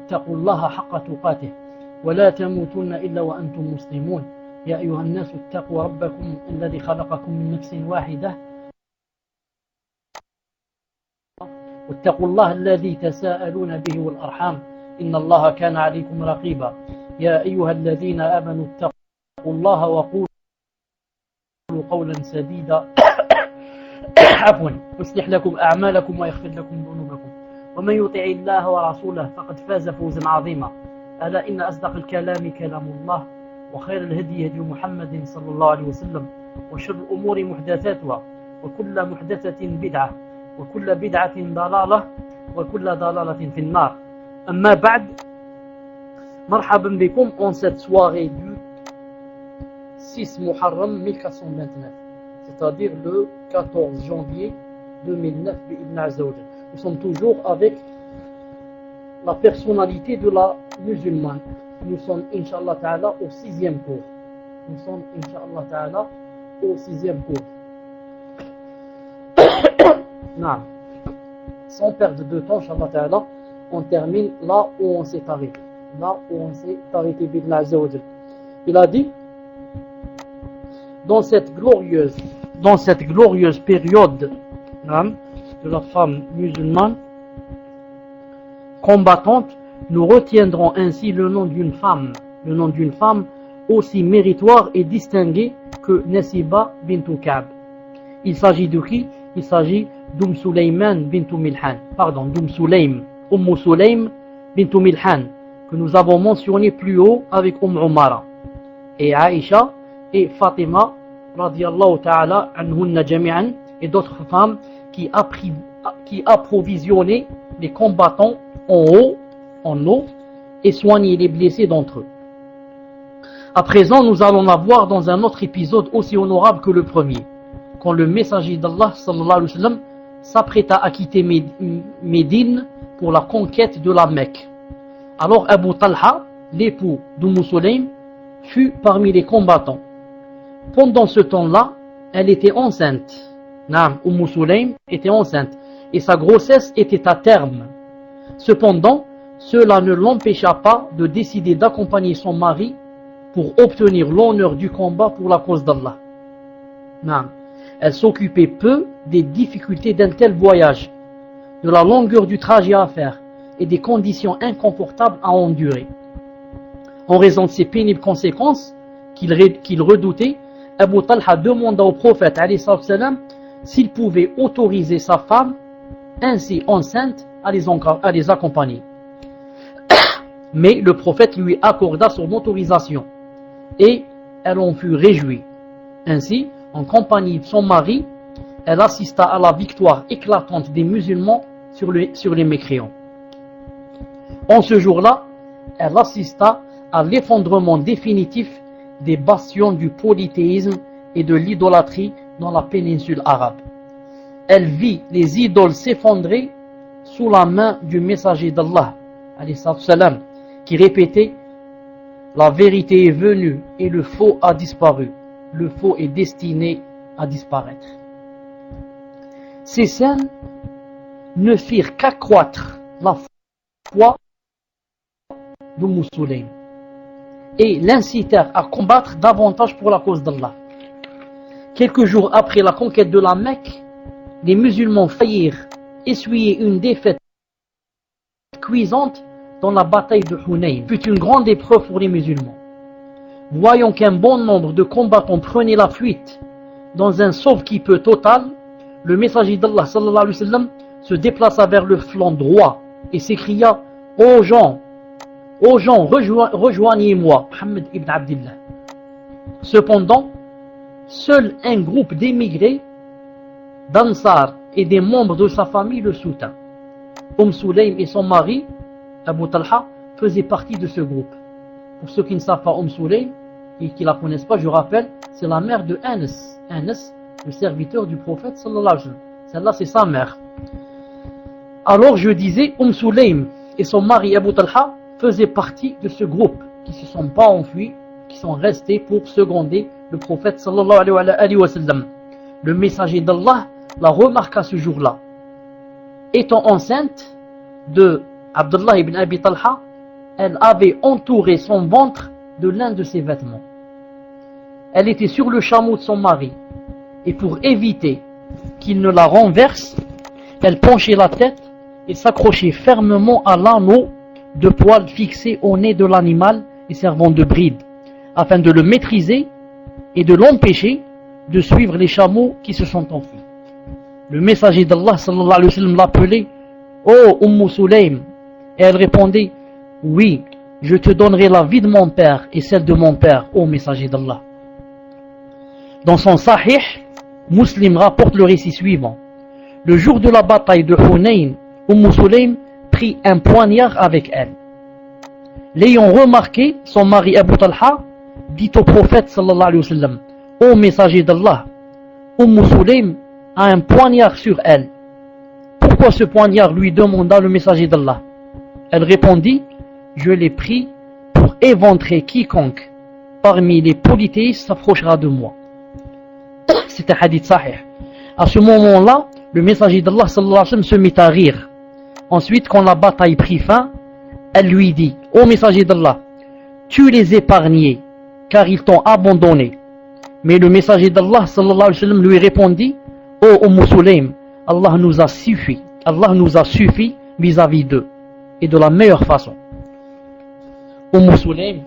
اتقوا الله حق تقاته ولا تموتن إلا وأنتم مسلمون يا أيها الناس اتقوا ربكم الذي خلقكم من نفس واحدة واتقوا الله الذي تساءلون به والأرحام إن الله كان عليكم رقيبا يا أيها الذين آمنوا اتقوا الله وقولوا قولا سديدا عفوا يصلح لكم أعمالكم ويغفر لكم ذنوبكم ومن يطع الله ورسوله فقد فاز فوزا عظيما ألا إن أصدق الكلام كلام الله وخير الهدي هدي محمد صلى الله عليه وسلم وشر الأمور محدثاتها وكل محدثة بدعة وكل بدعة ضلالة وكل ضلالة في النار أما بعد مرحبا بكم en cette soirée du 6 Muharram 1429 c'est-à-dire le 14 janvier 2009 nous sommes toujours avec la personnalité de la musulmane. Nous sommes Inch'Allah Ta'ala au 6e cours. Non. Sans perdre de temps, Inch'Allah Ta'ala, on termine là où on s'est arrêté. Il a dit, dans cette glorieuse période de la femme musulmane combattante, nous retiendrons ainsi le nom d'une femme aussi méritoire et distinguée que Nasiba bint Ka'b. Il s'agit de qui? Il s'agit d'Umm Sulaym bint Milhan, bint Milhan, que nous avons mentionné plus haut avec Umara et Aïcha et Fatima radiyallahu ta'ala anhunna jami'an et d'autres femmes qui approvisionnaient les combattants en eau et soignaient les blessés d'entre eux. À présent, nous allons la voir dans un autre épisode aussi honorable que le premier, quand le messager d'Allah sallallahu alayhi wa sallam s'apprêta à quitter Médine pour la conquête de la Mecque. Alors Abu Talha, l'époux d'Umm Sulaym, fut parmi les combattants. Pendant ce temps-là, elle était enceinte. Umm Sulaym était enceinte et sa grossesse était à terme. Cependant, cela ne l'empêcha pas de décider d'accompagner son mari pour obtenir l'honneur du combat pour la cause d'Allah. Elle s'occupait peu des difficultés d'un tel voyage, de la longueur du trajet à faire et des conditions inconfortables à endurer. En raison de ces pénibles conséquences qu'il redoutait, Abu Talha demanda au prophète alayhi salam s'il pouvait autoriser sa femme ainsi enceinte à les accompagner. Mais le prophète lui accorda son autorisation et elle en fut réjouie. Ainsi, en compagnie de son mari, elle assista à la victoire éclatante des musulmans sur les mécréants. En ce jour-là, elle assista à l'effondrement définitif des bastions du polythéisme et de l'idolâtrie dans la péninsule arabe. Elle vit les idoles s'effondrer sous la main du messager d'Allah, qui répétait « La vérité est venue et le faux a disparu. Le faux est destiné à disparaître. » Ces scènes ne firent qu'accroître la foi d'Umm Sulaym et l'incitèrent à combattre davantage pour la cause d'Allah. Quelques jours après la conquête de la Mecque, les musulmans faillirent essuyer une défaite cuisante dans la bataille de Hunayn. Fut une grande épreuve pour les musulmans. Voyant qu'un bon nombre de combattants prenaient la fuite dans un sauve-qui-peut total, le messager d'Allah sallallahu alayhi wa sallam se déplaça vers le flanc droit et s'écria « Ô gens, rejoignez-moi, Muhammad ibn Abdillah. » Cependant, seul un groupe d'émigrés, d'Ansar et des membres de sa famille le soutint. Sulaym et son mari, Abu Talha, faisaient partie de ce groupe. Pour ceux qui ne savent pas Sulaym et qui ne la connaissent pas, je rappelle, c'est la mère de Anas, le serviteur du prophète sallallahu alayhi wa sallam. Celle-là, c'est sa mère. Alors je disais, Sulaym et son mari Abu Talha faisaient partie de ce groupe qui ne se sont pas enfuis, qui sont restés pour seconder le prophète sallallahu alayhi wa sallam. Le messager d'Allah la remarqua ce jour-là. Étant enceinte de Abdullah ibn Abi Talha, elle avait entouré son ventre de l'un de ses vêtements. Elle était sur le chameau de son mari, et pour éviter qu'il ne la renverse, elle penchait la tête et s'accrochait fermement à l'anneau de poils fixé au nez de l'animal et servant de bride, afin de le maîtriser et de l'empêcher de suivre les chameaux qui se sont enfuis. Le messager d'Allah sallallahu alayhi wa sallam l'appelait « Oh Sulaym » et elle répondait « Oui, je te donnerai la vie de mon père et celle de mon père, ô messager d'Allah. » Dans son Sahih, Muslim rapporte le récit suivant. Le jour de la bataille de Hunayn, Sulaym prit un poignard avec elle. L'ayant remarqué, son mari Abu Talha dit au prophète sallallahu alayhi wa sallam, ô messager d'Allah, Sulaym a un poignard sur elle. Pourquoi ce poignard, lui demanda le messager d'Allah. Elle répondit, je l'ai pris pour éventrer quiconque parmi les polythéistes s'approchera de moi. C'est un hadith sahih. À ce moment-là, le messager d'Allah sallallahu alayhi wa sallam se mit à rire. Ensuite, quand la bataille prit fin, elle lui dit, ô messager d'Allah, tu les épargnés, car ils t'ont abandonné. Mais le messager d'Allah sallallahu alayhi wa sallam lui répondit, ô Sulaym, Allah nous a suffi vis-à-vis d'eux, et de la meilleure façon. Sulaym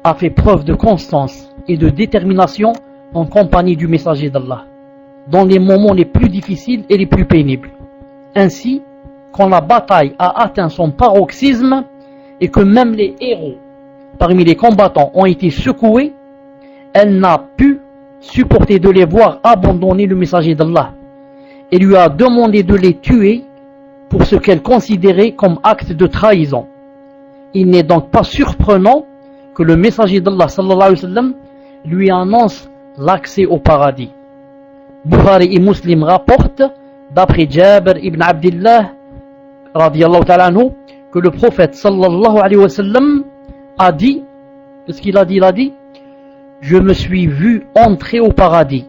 a fait preuve de constance et de détermination en compagnie du messager d'Allah, dans les moments les plus difficiles et les plus pénibles. Ainsi, quand la bataille a atteint son paroxysme et que même les héros parmi les combattants ont été secoués, elle n'a pu supporter de les voir abandonner le messager d'Allah et lui a demandé de les tuer pour ce qu'elle considérait comme acte de trahison. Il n'est donc pas surprenant que le messager d'Allah sallallahu alayhi wa sallam lui annonce l'accès au paradis. Bukhari et Muslim rapportent, d'après Jabir ibn Abdillah radiyallahu ta'ala anhu, que le prophète sallallahu alayhi wa sallam a dit, qu'est-ce qu'il a dit? Il a dit, je me suis vu entrer au paradis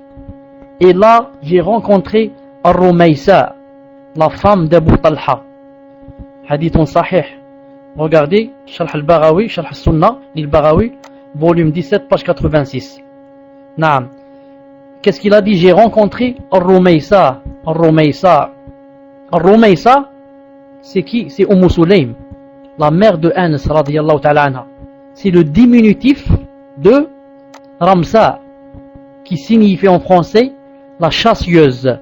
et là j'ai rencontré Ar-Rumaysa, la femme d'Abu Talha. Hadith sahih. Regardez, Sharh al-Baghawi, Sharh al-Sunnah, al-Baghawi, volume 17, page 86. Naam. Qu'est-ce qu'il a dit? J'ai rencontré Ar-Rumaysa. Ar-Rumaysa. Ar-Rumaysa, c'est qui? C'est Sulaym, la mère de Anas radiyallahu ta'ala anha. C'est le diminutif de Ramsa, qui signifie en français la chassieuse.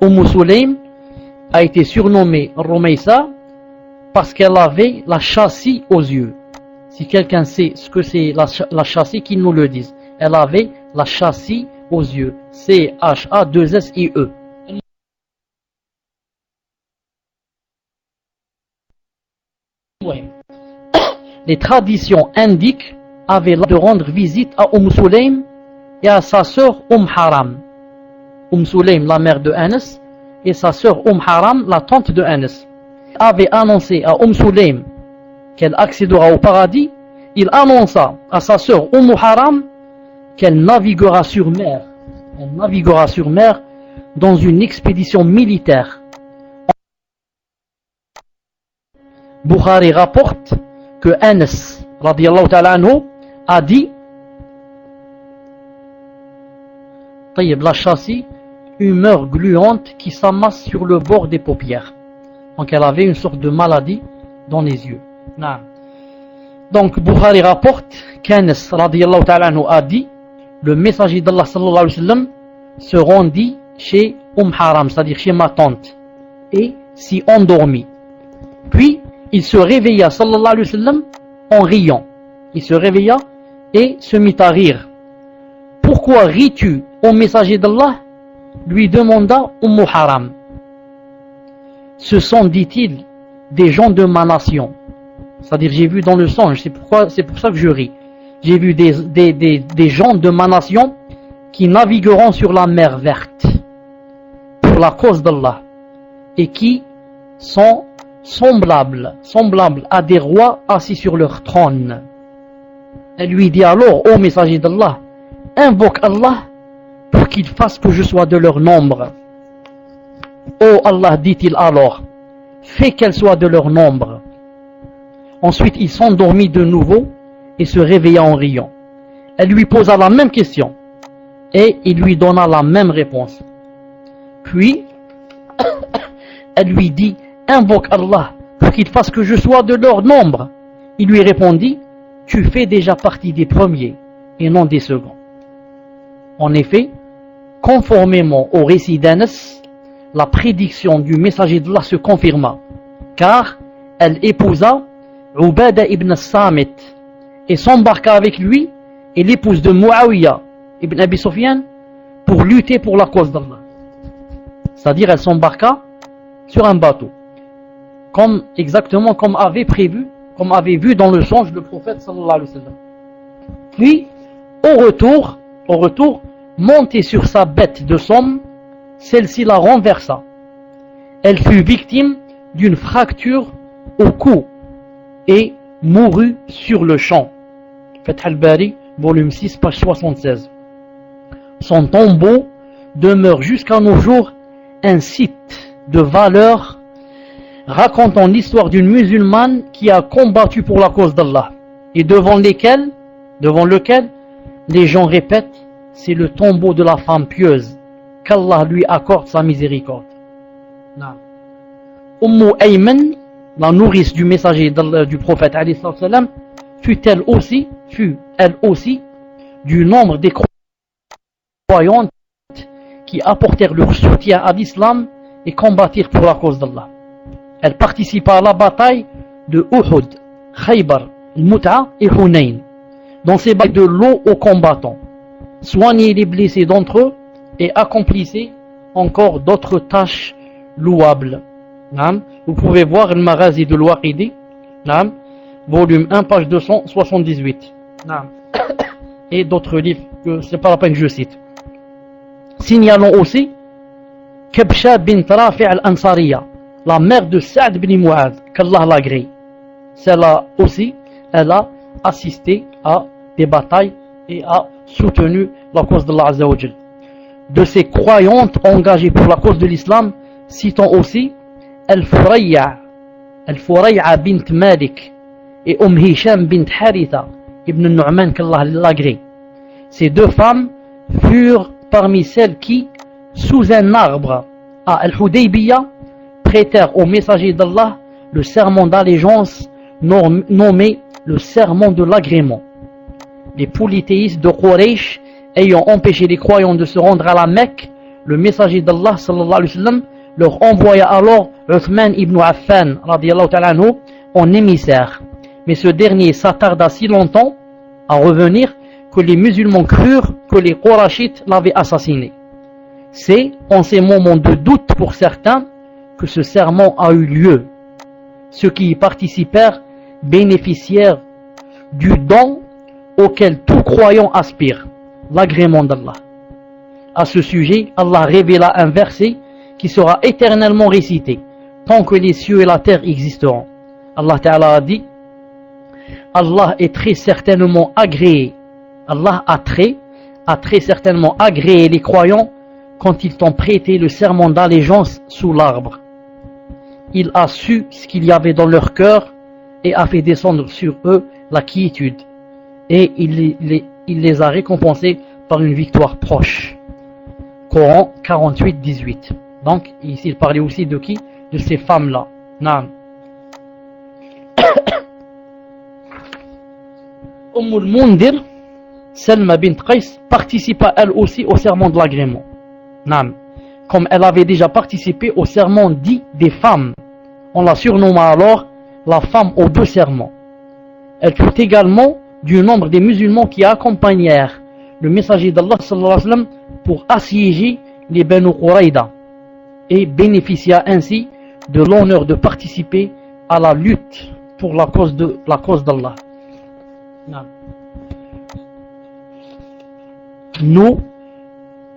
Sulaym a été surnommée Rumaysa parce qu'elle avait la chassie aux yeux. Si quelqu'un sait ce que c'est la chassie, qu'il nous le dise. Elle avait la chassie aux yeux. C-H-A-2-S-I-E. Les traditions indiques avaient l'art de rendre visite à Sulaym et à sa sœur Haram. Sulaym, la mère de Anas, et sa sœur Haram, la tante de Anas, avait annoncé à Sulaym qu'elle accédera au paradis. Il annonça à sa sœur Haram qu'elle naviguera sur mer. Elle naviguera sur mer dans une expédition militaire. Bukhari rapporte que Anas radiyallahu ta'ala anhu a dit, la chassie, humeur gluante qui s'amasse sur le bord des paupières. Donc elle avait une sorte de maladie dans les yeux. Donc Bukhari rapporte qu'Anas radiyallahu ta'ala anhu a dit, le messager d'Allah sallallahu alayhi wa sallam se rendit chez Haram, c'est-à-dire chez ma tante, et s'y endormit. Puis il se réveilla sallallahu alayhi wa sallam en riant. Il se réveilla et se mit à rire. Pourquoi ris-tu, ô messager d'Allah? Lui demanda Haram. Ce sont, dit-il, des gens de ma nation. C'est-à-dire, j'ai vu dans le songe, c'est pour ça que je ris. J'ai vu des gens de ma nation qui navigueront sur la mer verte pour la cause d'Allah et qui sont semblables à des rois assis sur leur trône. Elle lui dit alors, ô messager d'Allah, invoque Allah pour qu'il fasse que je sois de leur nombre. Ô Allah, dit-il alors, fais qu'elle soit de leur nombre. Ensuite, il s'endormit de nouveau et se réveilla en riant. Elle lui posa la même question et il lui donna la même réponse. Puis, elle lui dit, invoque Allah pour qu'il fasse que je sois de leur nombre. Il lui répondit, tu fais déjà partie des premiers et non des seconds. En effet, conformément au récit d'Anas, la prédiction du messager d'Allah se confirma, car elle épousa Ubada ibn Samit et s'embarqua avec lui et l'épouse de Muawiyah ibn Abi Sufyan pour lutter pour la cause d'Allah. C'est-à-dire, elle s'embarqua sur un bateau, exactement comme avait prévu, comme avait vu dans le songe le prophète sallallahu alayhi wa sallam. Puis, au retour, montée sur sa bête de somme, celle-ci la renversa. Elle fut victime d'une fracture au cou et mourut sur le champ. Fath al-Bari, volume 6, page 76. Son tombeau demeure jusqu'à nos jours un site de valeur racontant l'histoire d'une musulmane qui a combattu pour la cause d'Allah et devant lequel les gens répètent, c'est le tombeau de la femme pieuse, qu'Allah lui accorde sa miséricorde. Ummu Ayman, la nourrice du messager du prophète alayhi salam, fut elle aussi du nombre des croyantes qui apportèrent leur soutien à l'islam et combattirent pour la cause d'Allah. Elle participa à la bataille de Uhud, Khaybar, Al-Mut'a et Hunayn. Dans ces batailles de l'eau aux combattants, soignait les blessés d'entre eux et accomplissait encore d'autres tâches louables. Vous pouvez voir le Maghazi de l'Waqidi, volume 1, page 278. Et d'autres livres que c'est pas la peine que je cite. Signalons aussi Kabsha bint Rafi' al-Ansariya, la mère de Sa'd bin Mu'adh, qu'Allah l'agrée. Celle-là aussi, elle a assisté à des batailles et a soutenu la cause d'Allah Azza wa Jal. De ces croyantes engagées pour la cause de l'islam, citons aussi Al-Furay'a bint Malik et Hisham bint Haritha ibn Nu'man, qu'Allah l'agrée. Ces deux femmes furent parmi celles qui, sous un arbre à Al-Hudaybiyah, prêtèrent au messager d'Allah le serment d'allégeance nommé le serment de l'agrément. Les polythéistes de Quraysh ayant empêché les croyants de se rendre à la Mecque, le messager d'Allah sallallahu alayhi wa sallam leur envoya alors Uthman ibn Affan radiyallahu ta'ala anhu en émissaire. Mais ce dernier s'attarda si longtemps à revenir que les musulmans crurent que les Qurashites l'avaient assassiné. C'est en ces moments de doute pour certains que ce serment a eu lieu. Ceux qui y participèrent bénéficièrent du don auquel tout croyant aspire, l'agrément d'Allah. À ce sujet, Allah révéla un verset qui sera éternellement récité tant que les cieux et la terre existeront. Allah Ta'ala a dit, Allah est très certainement agréé. Allah a très certainement agréé les croyants quand ils t'ont prêté le serment d'allégeance sous l'arbre. Il a su ce qu'il y avait dans leur cœur et a fait descendre sur eux la quiétude. Et il les a récompensés par une victoire proche. Coran 48, 18. Donc, ici, il parlait aussi de qui? De ces femmes-là. Naam. al-Mundir, Salma bint Qais, participa elle aussi au serment de l'agrément. Naam. Comme elle avait déjà participé au serment dit des femmes, on la surnomma alors la femme aux deux serments. Elle fut également du nombre des musulmans qui accompagnèrent le messager d'Allah sallallahu alayhi wa sallam pour assiéger les Banu Qurayda et bénéficia ainsi de l'honneur de participer à la lutte pour la cause d'Allah. Nous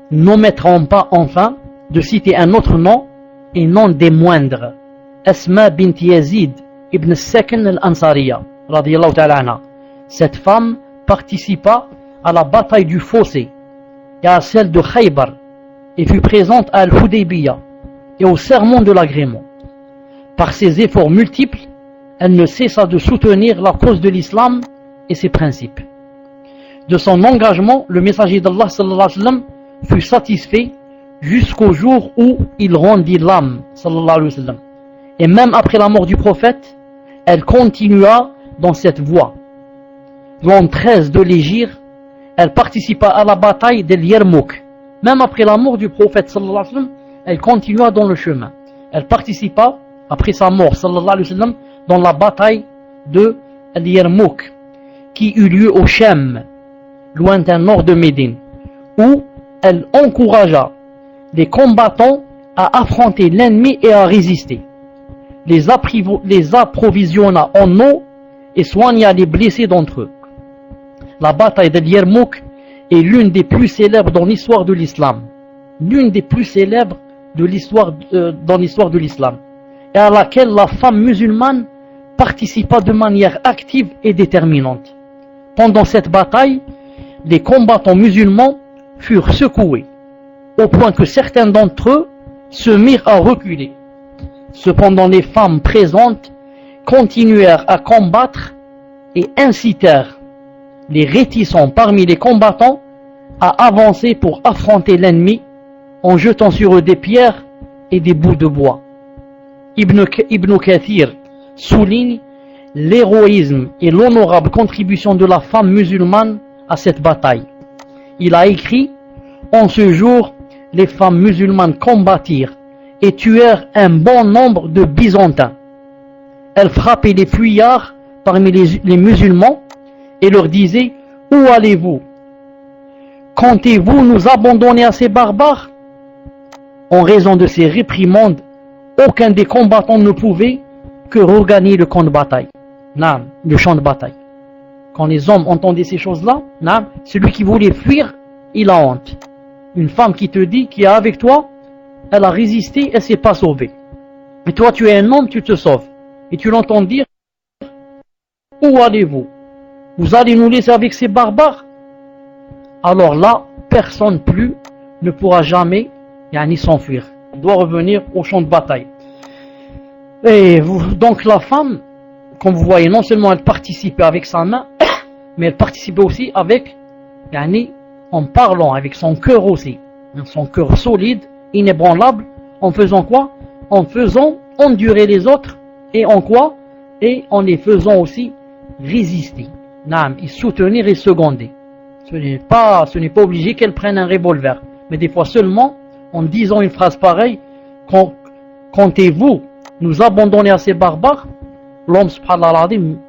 n'omettrons pas enfin de citer un autre nom et non des moindres, Asma bint Yazid ibn Sakan al-Ansariya radiyallahu ta'ala anha. Cette femme participa à la bataille du Fossé et à celle de Khaybar et fut présente à Al-Hudaybiyah et au serment de l'agrément. Par ses efforts multiples, elle ne cessa de soutenir la cause de l'islam et ses principes. De son engagement, le messager d'Allah sallallahu alayhi wa sallam fut satisfait jusqu'au jour où il rendit l'âme sallallahu alayhi wa sallam. Et même après la mort du prophète, elle continua dans cette voie. L'an 13 de l'Hégire, elle participa à la bataille d'El Yarmouk. Même après la mort du prophète sallallahu alayhi wa sallam, elle continua dans le chemin. Elle participa, après sa mort sallallahu alayhi wa sallam, dans la bataille de El Yarmouk, qui eut lieu au Shem, lointain nord de Médine, où elle encouragea les combattants à affronter l'ennemi et à résister. Les approvisionna en eau et soigna les blessés d'entre eux. La bataille de Yarmouk est l'une des plus célèbres dans l'histoire de l'islam. L'une des plus célèbres de l'histoire, dans l'histoire de l'islam. Et à laquelle la femme musulmane participa de manière active et déterminante. Pendant cette bataille, les combattants musulmans furent secoués, au point que certains d'entre eux se mirent à reculer. Cependant, les femmes présentes continuèrent à combattre et incitèrent les réticents parmi les combattants à avancer pour affronter l'ennemi en jetant sur eux des pierres et des bouts de bois. Ibn Kathir souligne l'héroïsme et l'honorable contribution de la femme musulmane à cette bataille. Il a écrit: en ce jour, les femmes musulmanes combattirent et tuèrent un bon nombre de Byzantins. Elles frappaient les fuyards parmi les musulmans et leur disaient: où allez-vous? Comptez-vous nous abandonner à ces barbares? En raison de ces réprimandes, aucun des combattants ne pouvait que regagner le camp de bataille. Le champ de bataille. Quand les hommes entendaient ces choses-là, celui qui voulait fuir, il a honte. Une femme qui te dit, qui est avec toi, elle a résisté, elle ne s'est pas sauvée. Et toi, tu es un homme, tu te sauves. Et tu l'entends dire: où allez-vous? Vous allez nous laisser avec ces barbares? Alors là, personne plus ne pourra jamais ni s'enfuir. On doit revenir au champ de bataille. Et donc la femme, comme vous voyez, non seulement elle participait avec sa main, mais elle participait aussi avec, en parlant, avec son cœur aussi. Son cœur solide, inébranlable, en faisant quoi? En faisant endurer les autres, et en quoi? Et en les faisant aussi résister. Et soutenir et seconder. Ce n'est pas obligé qu'elle prenne un revolver, mais des fois seulement, en disant une phrase pareille: comptez-vous nous abandonner à ces barbares? L'homme subhanallah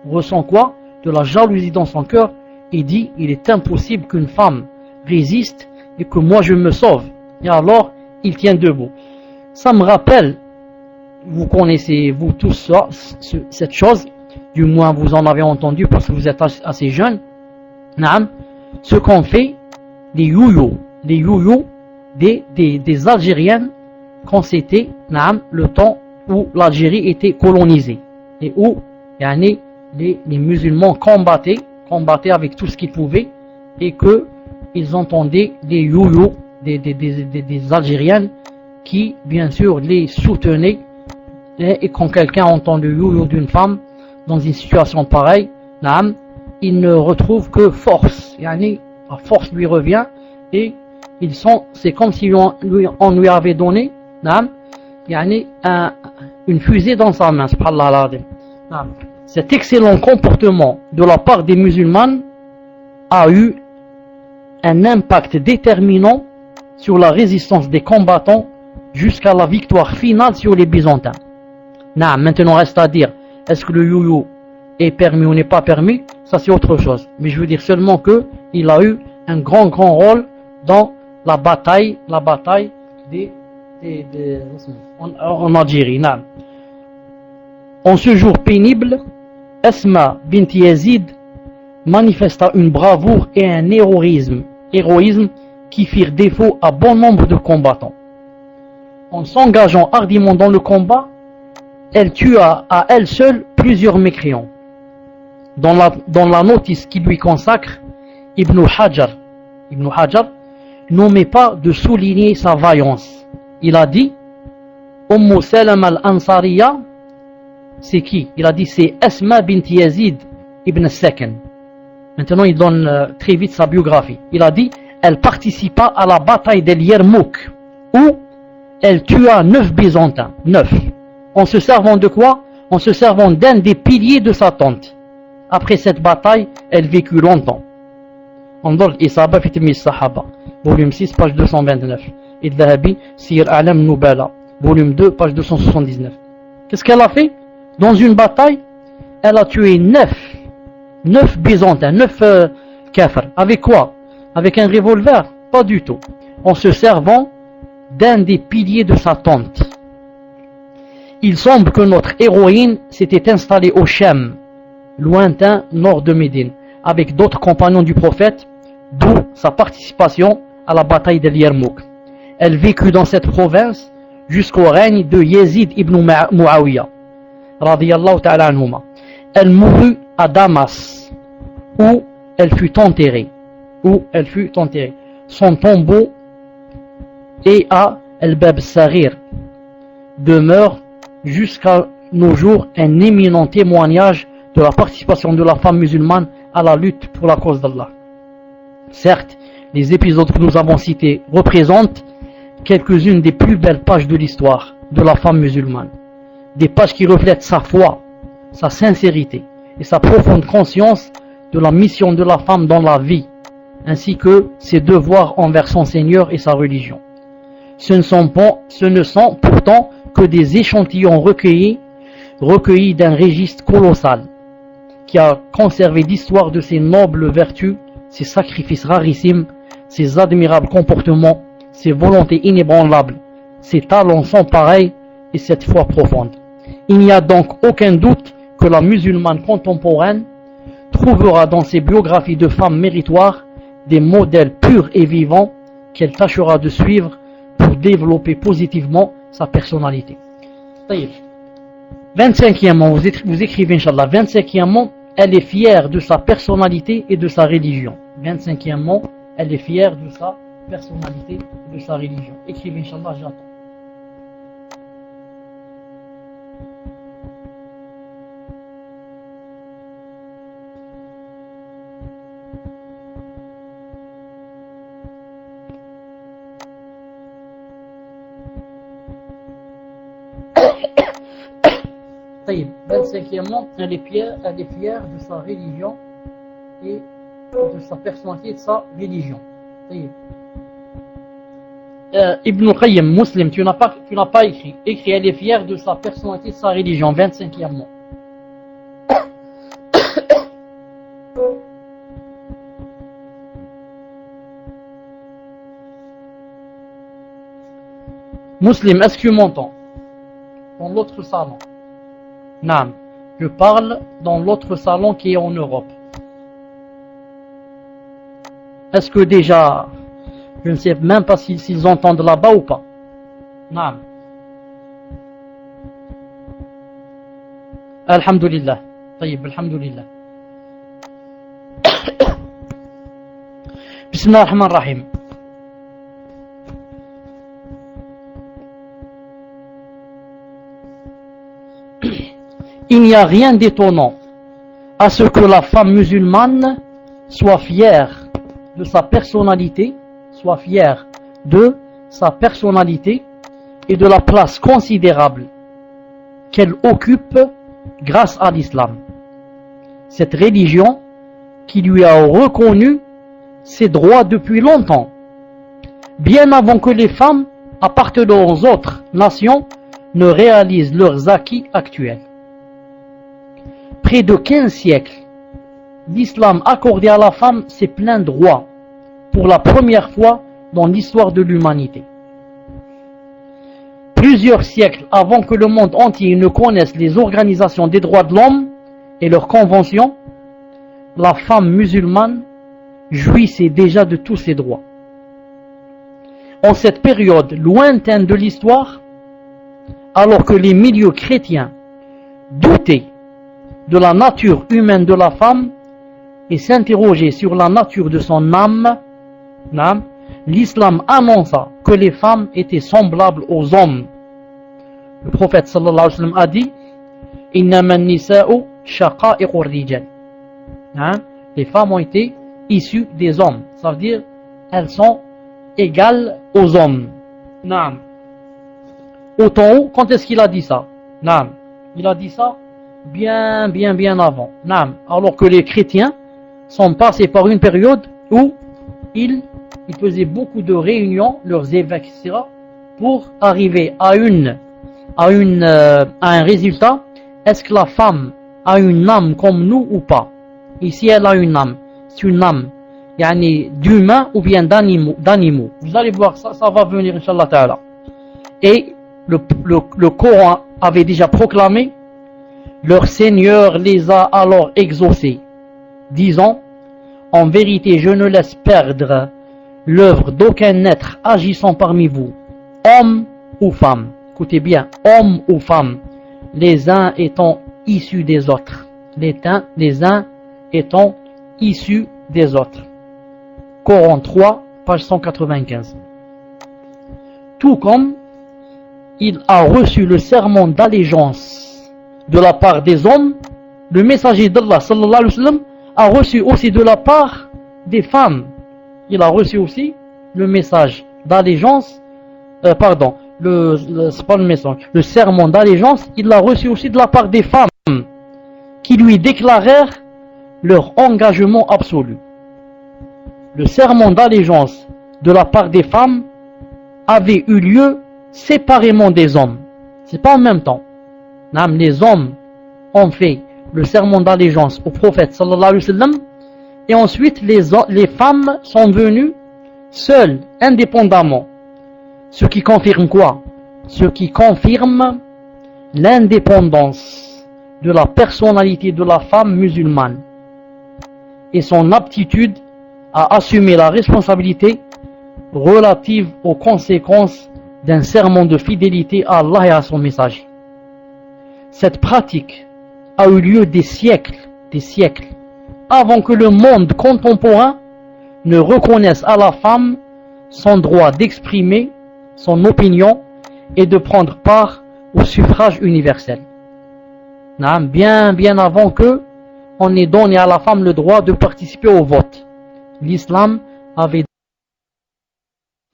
ressent quoi? De la jalousie dans son cœur et dit: il est impossible qu'une femme résiste et que moi je me sauve. Et alors il tient debout. Ça me rappelle, vous connaissez vous tous ça, cette chose, du moins vous en avez entendu parce que vous êtes assez jeunes. Ce qu'ont fait les youyos des Algériennes quand c'était le temps où l'Algérie était colonisée et où les musulmans combattaient avec tout ce qu'ils pouvaient et qu'ils entendaient les youyos des Algériennes qui bien sûr les soutenaient. Et quand quelqu'un entend le youyou d'une femme dans une situation pareille, il ne retrouve que force, la force lui revient et c'est comme si on lui avait donné une fusée dans sa main. Cet excellent comportement de la part des musulmanes a eu un impact déterminant sur la résistance des combattants jusqu'à la victoire finale sur les Byzantins. Maintenant reste à dire, est-ce que le youyou est permis ou n'est pas permis? Ça c'est autre chose. Mais je veux dire seulement qu'il a eu un grand rôle dans la bataille en Algérie. En ce jour pénible, Asma bint Yazid manifesta une bravoure et un héroïsme qui firent défaut à bon nombre de combattants. En s'engageant hardiment dans le combat, elle tua à elle seule plusieurs mécréants. Dans la notice qu'il lui consacre, Ibn Hajar n'omet pas de souligner sa vaillance. Il a dit: Salama al-Ansariya c'est qui? Il a dit c'est Asma bint Yazid ibn Sakan. Maintenant il donne très vite sa biographie. Il a dit elle participa à la bataille d'El Yarmouk où elle tua 9 Byzantins. 9. En se servant de quoi? En se servant d'un des piliers de sa tente. Après cette bataille, elle vécut longtemps. انظر الإصابة في تلميذ الصحابة volume 6 page 229 الذهبي سير أعلام النبلاء volume 2 page 279. Qu'est-ce qu'elle a fait? Dans une bataille, elle a tué 9 Byzantins, 9 kafrs. Avec quoi? Avec un revolver? Pas du tout. En se servant d'un des piliers de sa tente. Il semble que notre héroïne s'était installée au Shem, lointain nord de Médine, avec d'autres compagnons du prophète, d'où sa participation à la bataille de Yarmouk. Elle vécut dans cette province jusqu'au règne de Yazid ibn Muawiyah, radiyallahu ta'ala anhuma. Elle mourut à Damas, où elle fut enterrée. Son tombeau est à El-Bab Saghir, demeure jusqu'à nos jours un éminent témoignage de la participation de la femme musulmane à la lutte pour la cause d'Allah. Certes, les épisodes que nous avons cités représentent quelques-unes des plus belles pages de l'histoire de la femme musulmane. Des pages qui reflètent sa foi, sa sincérité et sa profonde conscience de la mission de la femme dans la vie, ainsi que ses devoirs envers son Seigneur et sa religion. Ce ne sont pourtant que des échantillons recueillis d'un registre colossal, qui a conservé l'histoire de ses nobles vertus, ses sacrifices rarissimes, ses admirables comportements, ses volontés inébranlables, ses talents sans pareil et cette foi profonde. Il n'y a donc aucun doute que la musulmane contemporaine trouvera dans ses biographies de femmes méritoires des modèles purs et vivants qu'elle tâchera de suivre pour développer positivement sa personnalité. 25e, vous écrivez Inch'Allah, 25e, elle est fière de sa personnalité et de sa religion. 25e, elle est fière de sa personnalité et de sa religion. Écrivez Inch'Allah, j'attends. طيب 25e, elle est fière de sa religion et de sa personnalité et de sa religion. طيب. Ibn Qayyim, Muslim, tu n'as pas écrit. Elle est fière de sa personnalité et de sa religion. 25e. Muslim, est-ce que tu m'entends? Dans l'autre salon. Naam, je parle dans l'autre salon qui est en Europe. Est-ce que déjà, je ne sais même pas s'ils entendent là-bas ou pas. Naam. Alhamdulillah. Tayyib, alhamdulillah. Bismillah ar-Rahman ar-Rahim. Il n'y a rien d'étonnant à ce que la femme musulmane soit fière de sa personnalité, et de la place considérable qu'elle occupe grâce à l'islam. Cette religion qui lui a reconnu ses droits depuis longtemps, bien avant que les femmes appartenant aux autres nations ne réalisent leurs acquis actuels. Près de 15 siècles, l'islam accordait à la femme ses pleins droits pour la première fois dans l'histoire de l'humanité. Plusieurs siècles avant que le monde entier ne connaisse les organisations des droits de l'homme et leurs conventions, la femme musulmane jouissait déjà de tous ses droits. En cette période lointaine de l'histoire, alors que les milieux chrétiens doutaient de la nature humaine de la femme et s'interrogeaient sur la nature de son âme, l'islam annonça que les femmes étaient semblables aux hommes. Le prophète sallallahu alayhi wa sallam a dit: إنما النساء شقائق الرجال. Les femmes ont été issues des hommes. Ça veut dire elles sont égales aux hommes. Naam. Autant haut, quand est-ce qu'il a dit ça? Naam. Il a dit ça bien avant. Naam. Alors que les chrétiens sont passés par une période où ils faisaient beaucoup de réunions, leurs évêques, etc., pour arriver à un résultat. Est-ce que la femme a une âme comme nous ou pas? Et si elle a une âme, c'est une âme d'humains ou bien d'animaux. Vous allez voir, ça va venir, Inch'Allah Ta'ala. Et le Coran avait déjà proclamé: leur Seigneur les a alors exaucés, disant: en vérité, je ne laisse perdre l'œuvre d'aucun être agissant parmi vous, homme ou femme. Écoutez bien, homme ou femme, les uns étant issus des autres. Les uns étant issus des autres. Coran 3, page 195. Tout comme il a reçu le serment d'allégeance de la part des hommes, le messager d'Allah sallallahu alayhi wa sallam a reçu aussi de la part des femmes. Il a reçu aussi le message d'allégeance, c'est pas le message, le serment d'allégeance, il l'a reçu aussi de la part des femmes qui lui déclarèrent leur engagement absolu. Le serment d'allégeance de la part des femmes avait eu lieu séparément des hommes. C'est pas en même temps. Les hommes ont fait le serment d'allégeance au prophète sallallahu alayhi wa sallam, et ensuite les femmes sont venues seules, indépendamment. Ce qui confirme quoi? Ce qui confirme l'indépendance de la personnalité de la femme musulmane et son aptitude à assumer la responsabilité relative aux conséquences d'un serment de fidélité à Allah et à son messager. Cette pratique a eu lieu des siècles, avant que le monde contemporain ne reconnaisse à la femme son droit d'exprimer son opinion et de prendre part au suffrage universel. Bien avant que on ait donné à la femme le droit de participer au vote. L'islam avait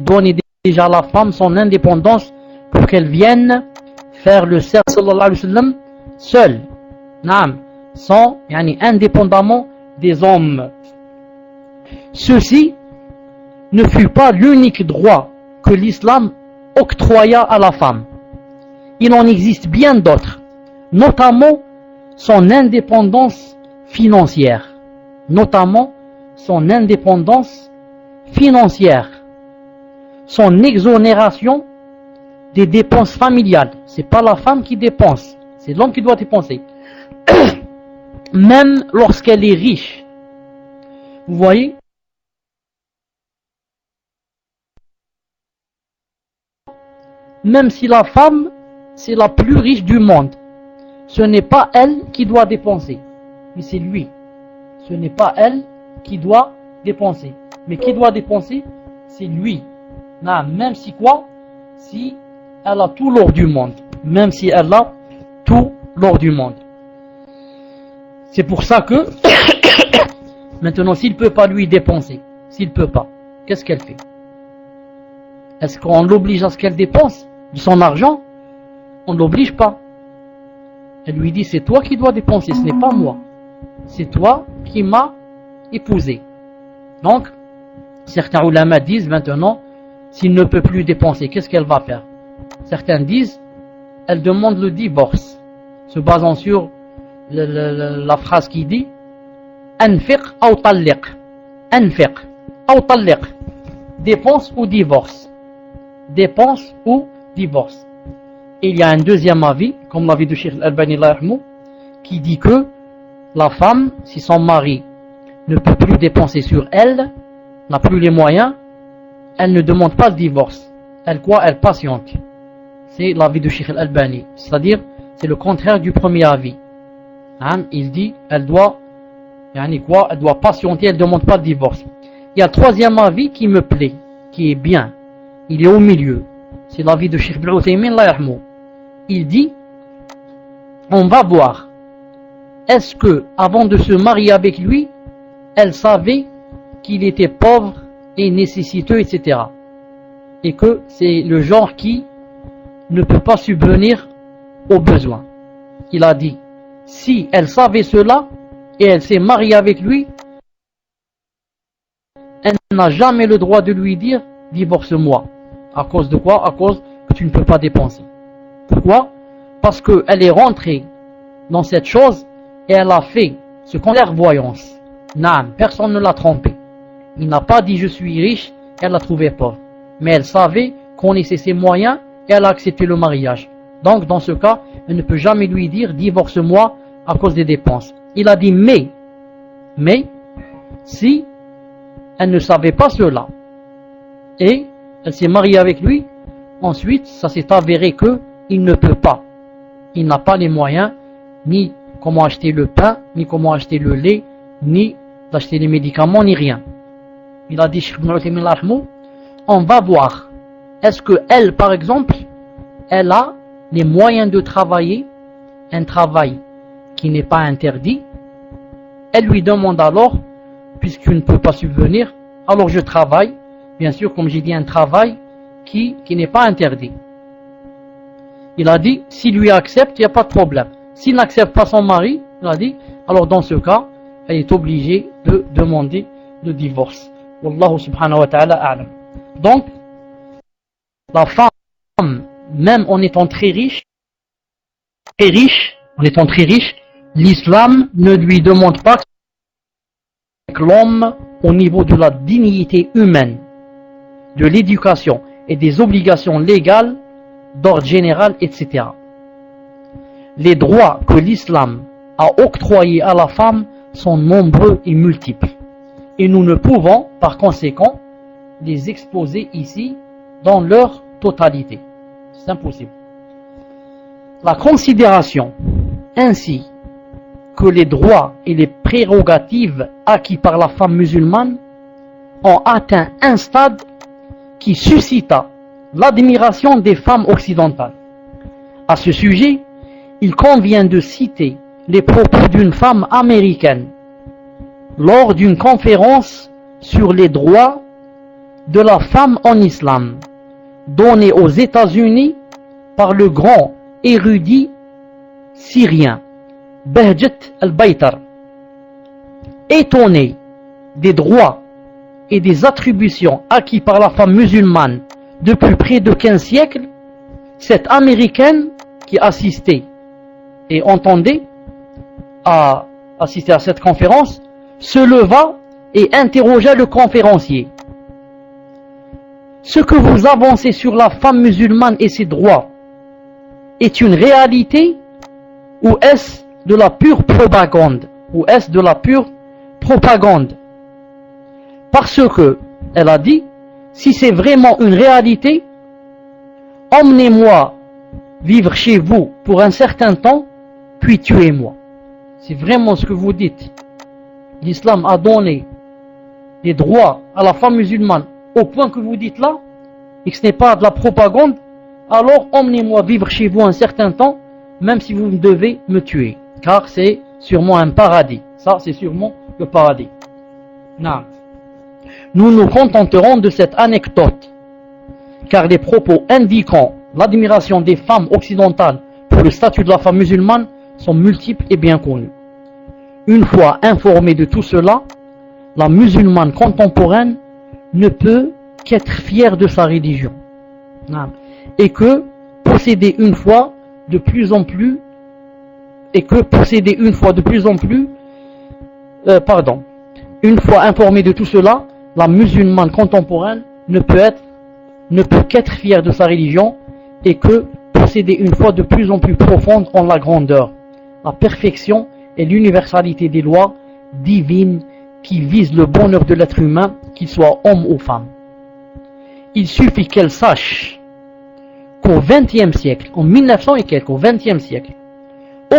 donné déjà à la femme son indépendance pour qu'elle vienne faire le serment sallallahu alayhi wa sallam seule, indépendamment des hommes. Ceci ne fut pas l'unique droit que l'islam octroya à la femme. Il en existe bien d'autres, notamment son indépendance financière. Son exonération des dépenses familiales. C'est pas la femme qui dépense, c'est l'homme qui doit dépenser. Même lorsqu'elle est riche. Vous voyez? Même si la femme, c'est la plus riche du monde, ce n'est pas elle qui doit dépenser, mais c'est lui. Ce n'est pas elle qui doit dépenser, mais qui doit dépenser, c'est lui. Même si quoi? Si elle a tout l'or du monde. Même si elle a tout l'or du monde. C'est pour ça que, maintenant, s'il ne peut pas lui dépenser, s'il ne peut pas, qu'est-ce qu'elle fait? Est-ce qu'on l'oblige à ce qu'elle dépense de son argent? On ne l'oblige pas. Elle lui dit: c'est toi qui dois dépenser, ce n'est pas moi. C'est toi qui m'as épousé. Donc, certains ulama disent maintenant, s'il ne peut plus dépenser, qu'est-ce qu'elle va faire? Certains disent, elle demande le divorce, se basant sur la phrase qui dit Anfiq ou talliq. Anfiq ou talliq. Dépense ou divorce. Dépense ou divorce. Et il y a un deuxième avis, comme l'avis de Cheikh Al-Albani, qui dit que la femme, si son mari ne peut plus dépenser sur elle, n'a plus les moyens, elle ne demande pas le divorce. Elle patiente. C'est l'avis de Cheikh Al-Albani. C'est-à-dire, c'est le contraire du premier avis. Il dit, elle doit patienter, elle ne demande pas le divorce. Il y a un troisième avis qui me plaît, qui est bien. Il est au milieu. C'est l'avis de Cheikh Ibn Uthaymin, Allah yarhamou. Il dit, on va voir, est-ce que avant de se marier avec lui, elle savait qu'il était pauvre et nécessiteux, etc. Et que c'est le genre qui ne peut pas subvenir aux besoins. Il a dit, si elle savait cela et elle s'est mariée avec lui, elle n'a jamais le droit de lui dire divorce-moi. À cause de quoi? À cause que tu ne peux pas dépenser. Pourquoi? Parce qu'elle est rentrée dans cette chose et elle a fait ce qu'on appelle clairvoyance. Non, personne ne l'a trompée. Il n'a pas dit je suis riche, elle l'a trouvé pauvre. Mais elle savait qu'on connaissait ses moyens et elle a accepté le mariage. Donc dans ce cas, elle ne peut jamais lui dire divorce-moi à cause des dépenses. Il a dit mais si elle ne savait pas cela et elle s'est mariée avec lui, ensuite ça s'est avéré que il ne peut pas. Il n'a pas les moyens ni comment acheter le pain, ni comment acheter le lait, ni d'acheter les médicaments, ni rien. Il a dit, on va voir, est-ce que elle, par exemple, elle a les moyens de travailler un travail qui n'est pas interdit. Elle lui demande alors, puisqu'il ne peut pas subvenir, alors je travaille, bien sûr, comme j'ai dit, un travail qui n'est pas interdit. Il a dit, s'il lui accepte, il n'y a pas de problème. S'il n'accepte pas son mari, il a dit, alors dans ce cas, elle est obligée de demander le divorce. Wallahu subhanahu wa ta'ala a'lam. Donc, la femme, même en étant très riche, l'islam ne lui demande pas que l'homme, au niveau de la dignité humaine, de l'éducation et des obligations légales, d'ordre général, etc. Les droits que l'islam a octroyés à la femme sont nombreux et multiples. Et nous ne pouvons, par conséquent, les exposer ici dans leur totalité. C'est impossible. La considération ainsi que les droits et les prérogatives acquis par la femme musulmane ont atteint un stade qui suscita l'admiration des femmes occidentales. À ce sujet, il convient de citer les propos d'une femme américaine lors d'une conférence sur les droits de la femme en islam, donnée aux États-Unis par le grand érudit syrien Behjet al-Baytar. Étonné des droits et des attributions acquis par la femme musulmane depuis près de 15 siècles, cette américaine qui assistait et entendait à assister à cette conférence se leva et interrogea le conférencier. Ce que vous avancez sur la femme musulmane et ses droits est une réalité ou est-ce de la pure propagande? Parce que, elle a dit, si c'est vraiment une réalité, emmenez-moi vivre chez vous pour un certain temps, puis tuez-moi. C'est vraiment ce que vous dites. L'islam a donné des droits à la femme musulmane au point que vous dites là, et que ce n'est pas de la propagande, alors emmenez-moi vivre chez vous un certain temps, même si vous devez me tuer. Car c'est sûrement un paradis. Ça, c'est sûrement le paradis. Non. Nous nous contenterons de cette anecdote, car les propos indiquant l'admiration des femmes occidentales pour le statut de la femme musulmane sont multiples et bien connus. Une fois informée de tout cela, la musulmane contemporaine ne peut qu'être fière de sa religion. Et que posséder une fois de plus en plus, une fois informée de tout cela, la musulmane contemporaine ne peut qu'être fière de sa religion et que posséder une foi de plus en plus profonde en la grandeur, la perfection et l'universalité des lois divines qui visent le bonheur de l'être humain, qu'il soit homme ou femme. Il suffit qu'elle sache qu'au XXe siècle, en 1900 et quelques, au XXe siècle,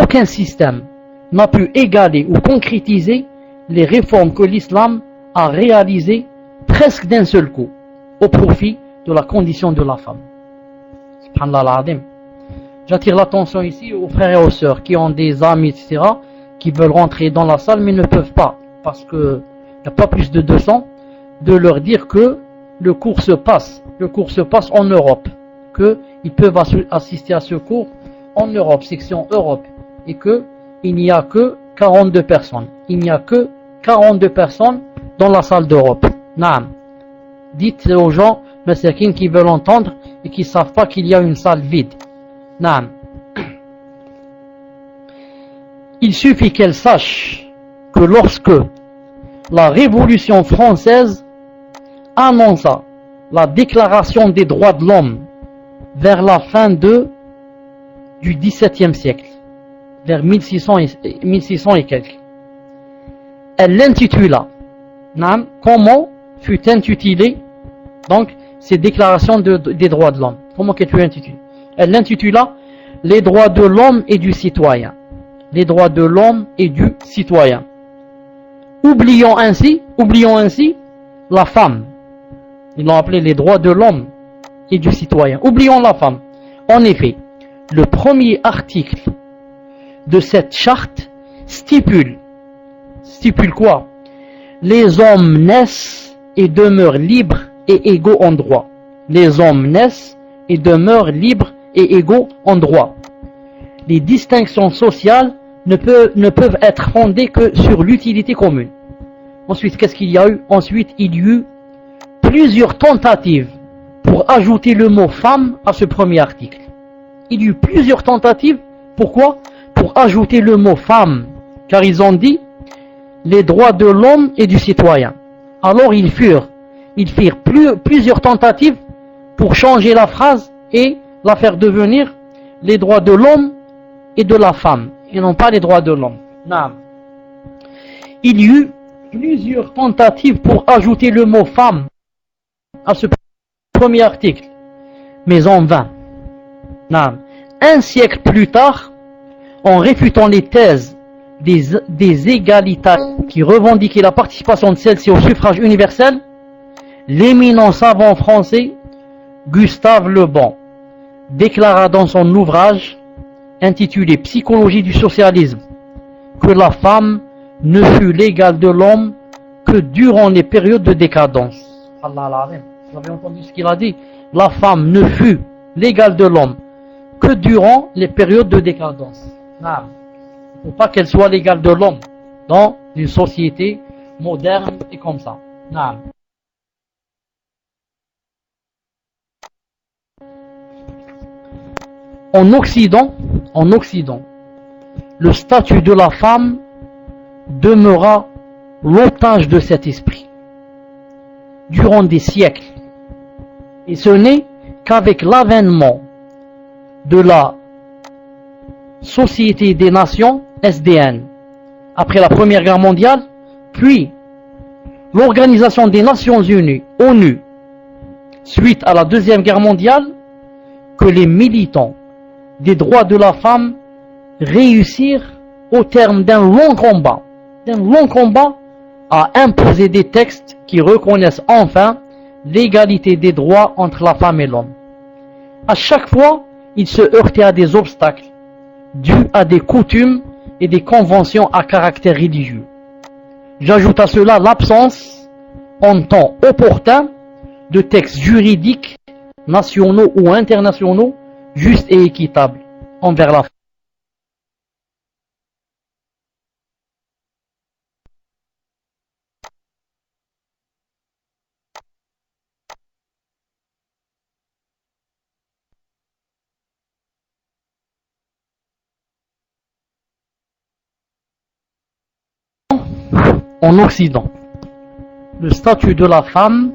aucun système n'a pu égaler ou concrétiser les réformes que l'islam a réalisées presque d'un seul coup, au profit de la condition de la femme. Subhanallah al-Azim. J'attire l'attention ici aux frères et aux sœurs qui ont des amis, etc., qui veulent rentrer dans la salle mais ne peuvent pas, parce qu'il n'y a pas plus de 200, de leur dire que le cours se passe en Europe, qu'ils peuvent assister à ce cours en Europe, section Europe, et qu'il n'y a que 42 personnes. Il n'y a que 42 personnes dans la salle d'Europe. Naam. Dites aux gens, mesakines, qui veulent entendre et qui ne savent pas qu'il y a une salle vide. Naam. Il suffit qu'elles sachent que lorsque la Révolution française annonça la déclaration des droits de l'homme vers la fin du XVIIe siècle, vers 1600 et quelques, elle l'intitula. Comment fut intitulée donc ces déclarations des droits de l'homme? Comment qu'elle intitulée? Elle l'intitula les droits de l'homme et du citoyen. Les droits de l'homme et du citoyen. Oublions ainsi la femme. Ils l'ont appelé les droits de l'homme et du citoyen. Oublions la femme. En effet, le premier article de cette charte stipule quoi? Les hommes naissent et demeurent libres et égaux en droit. Les hommes naissent et demeurent libres et égaux en droit. Les distinctions sociales ne peuvent être fondées que sur l'utilité commune. Ensuite, qu'est-ce qu'il y a eu? Ensuite, il y eut plusieurs tentatives pour ajouter le mot femme à ce premier article. Il y eut plusieurs tentatives. Pourquoi? Pour ajouter le mot femme. Car ils ont dit les droits de l'homme et du citoyen. Alors ils firent plusieurs tentatives pour changer la phrase et la faire devenir les droits de l'homme et de la femme, et non pas les droits de l'homme. Il y eut plusieurs tentatives pour ajouter le mot femme à ce premier article, mais en vain. Un siècle plus tard, en réfutant les thèses des égalitaires qui revendiquaient la participation de celles-ci au suffrage universel, l'éminent savant français Gustave Le Bon déclara dans son ouvrage intitulé Psychologie du socialisme que la femme ne fut l'égale de l'homme que durant les périodes de décadence. Allah, vous avez entendu ce qu'il a dit? La femme ne fut l'égale de l'homme que durant les périodes de décadence. Il ne faut pas qu'elle soit l'égale de l'homme dans une société moderne et comme ça. En Occident, le statut de la femme demeura l'otage de cet esprit durant des siècles. Et ce n'est qu'avec l'avènement de la Société des Nations, SDN, après la Première Guerre mondiale, puis l'Organisation des Nations Unies, ONU, suite à la Deuxième Guerre mondiale, que les militants des droits de la femme réussirent au terme d'un long combat à imposer des textes qui reconnaissent enfin l'égalité des droits entre la femme et l'homme. À chaque fois, ils se heurtaient à des obstacles dus à des coutumes et des conventions à caractère religieux. J'ajoute à cela l'absence, en temps opportun, de textes juridiques nationaux ou internationaux justes et équitables envers la femme. En Occident, le statut de la femme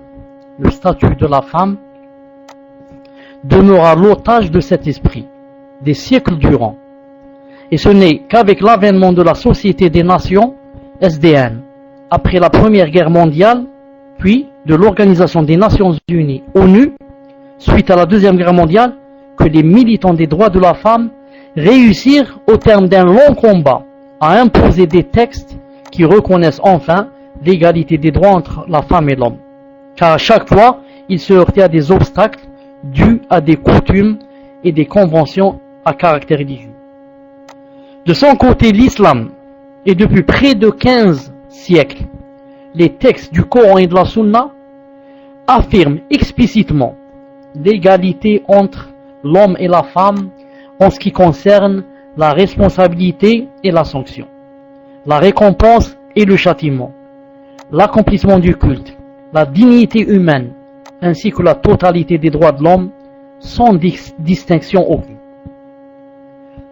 demeura l'otage de cet esprit des siècles durant. Et ce n'est qu'avec l'avènement de la Société des Nations, SDN, après la Première Guerre mondiale, puis de l'Organisation des Nations Unies, ONU, suite à la Deuxième Guerre mondiale, que les militants des droits de la femme réussirent au terme d'un long combat à imposer des textes qui reconnaissent enfin l'égalité des droits entre la femme et l'homme. Car à chaque fois, ils se heurtaient à des obstacles dus à des coutumes et des conventions à caractère religieux. De son côté, l'islam, et depuis près de 15 siècles, les textes du Coran et de la Sunna affirment explicitement l'égalité entre l'homme et la femme en ce qui concerne la responsabilité et la sanction, la récompense et le châtiment, l'accomplissement du culte, la dignité humaine, ainsi que la totalité des droits de l'homme, sans distinction aucune.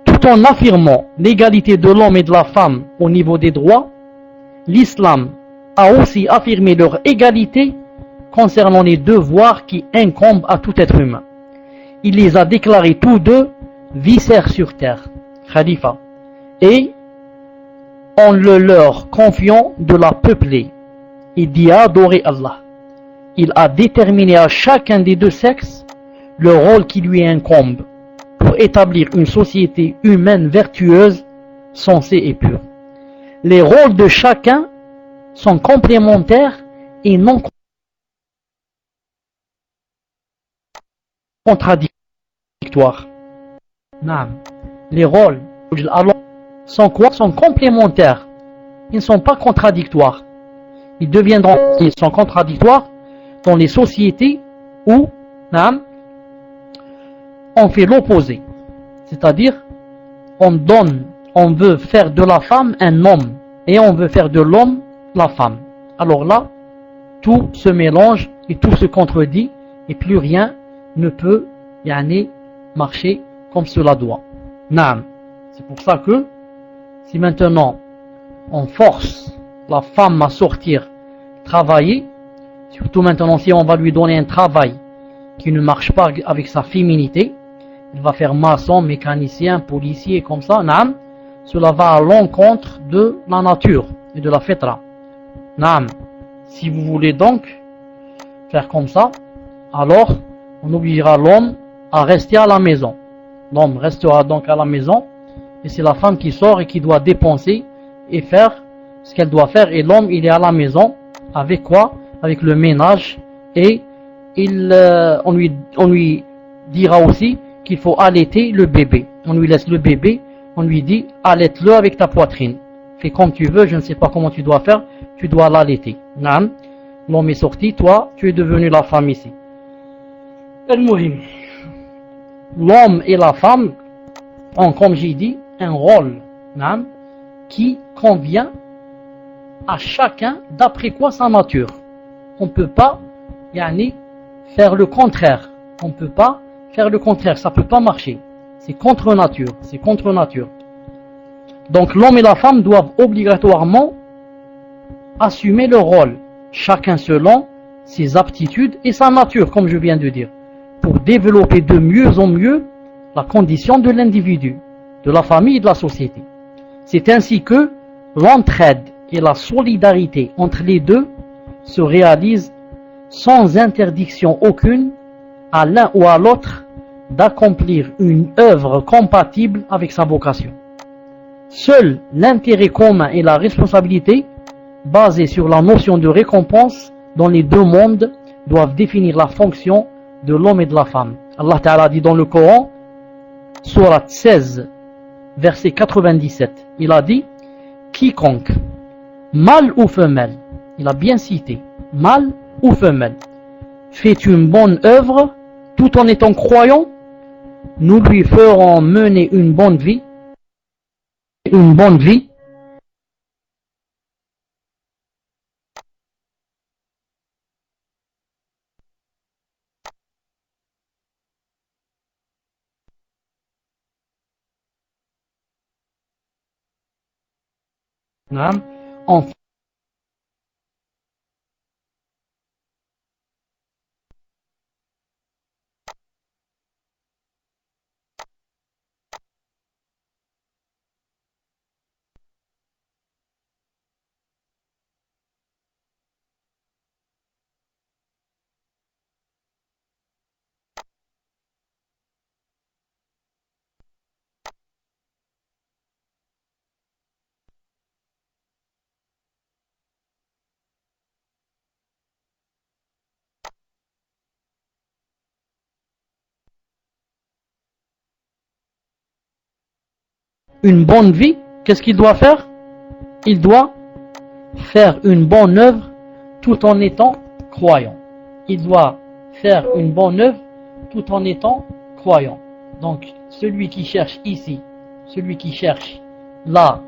Tout en affirmant l'égalité de l'homme et de la femme au niveau des droits, l'islam a aussi affirmé leur égalité concernant les devoirs qui incombent à tout être humain. Il les a déclarés tous deux vicaires sur terre, khalifa, et en le leur confiant de la peupler et d'y adorer Allah. Il a déterminé à chacun des deux sexes le rôle qui lui incombe pour établir une société humaine vertueuse, sensée et pure. Les rôles de chacun sont complémentaires et non contradictoires. Les rôles sont quoi? Sont complémentaires. Ils ne sont pas contradictoires. Ils sont contradictoires dans les sociétés où on fait l'opposé. C'est-à-dire, on veut faire de la femme un homme et on veut faire de l'homme la femme. Alors là, tout se mélange et tout se contredit et plus rien ne peut marcher comme cela doit. C'est pour ça que si maintenant on force la femme à sortir travailler, surtout maintenant si on va lui donner un travail qui ne marche pas avec sa féminité, il va faire maçon, mécanicien, policier comme ça, cela va à l'encontre de la nature et de la fitra. Si vous voulez donc faire comme ça, alors on obligera l'homme à rester à la maison. L'homme restera donc à la maison et c'est la femme qui sort et qui doit dépenser et faire ce qu'elle doit faire, et l'homme il est à la maison avec quoi? Avec le ménage, et on lui dira aussi qu'il faut allaiter le bébé. On lui laisse le bébé, on lui dit allaite-le avec ta poitrine, fais comme tu veux, je ne sais pas comment tu dois faire, tu dois l'allaiter. L'homme est sorti, toi tu es devenu la femme ici. L'homme et la femme ont, comme j'ai dit, un rôle qui convient à chacun d'après quoi sa nature. On ne peut pas faire le contraire. On ne peut pas faire le contraire, ça ne peut pas marcher. C'est contre nature, c'est contre nature. Donc l'homme et la femme doivent obligatoirement assumer leur rôle, chacun selon ses aptitudes et sa nature, comme je viens de dire, pour développer de mieux en mieux la condition de l'individu, de la famille et de la société. C'est ainsi que l'entraide et la solidarité entre les deux se réalisent sans interdiction aucune à l'un ou à l'autre d'accomplir une œuvre compatible avec sa vocation. Seul l'intérêt commun et la responsabilité, basée sur la notion de récompense dans les deux mondes, doivent définir la fonction de l'homme et de la femme. Allah Ta'ala dit dans le Coran, Sourate 16, verset 97, il a dit quiconque, mâle ou femelle, il a bien cité, mâle ou femelle, fait une bonne œuvre tout en étant croyant, nous lui ferons mener une bonne vie, en une bonne vie, qu'est-ce qu'il doit faire? Il doit faire une bonne œuvre tout en étant croyant. Il doit faire une bonne œuvre tout en étant croyant. Donc, celui qui cherche ici, celui qui cherche là,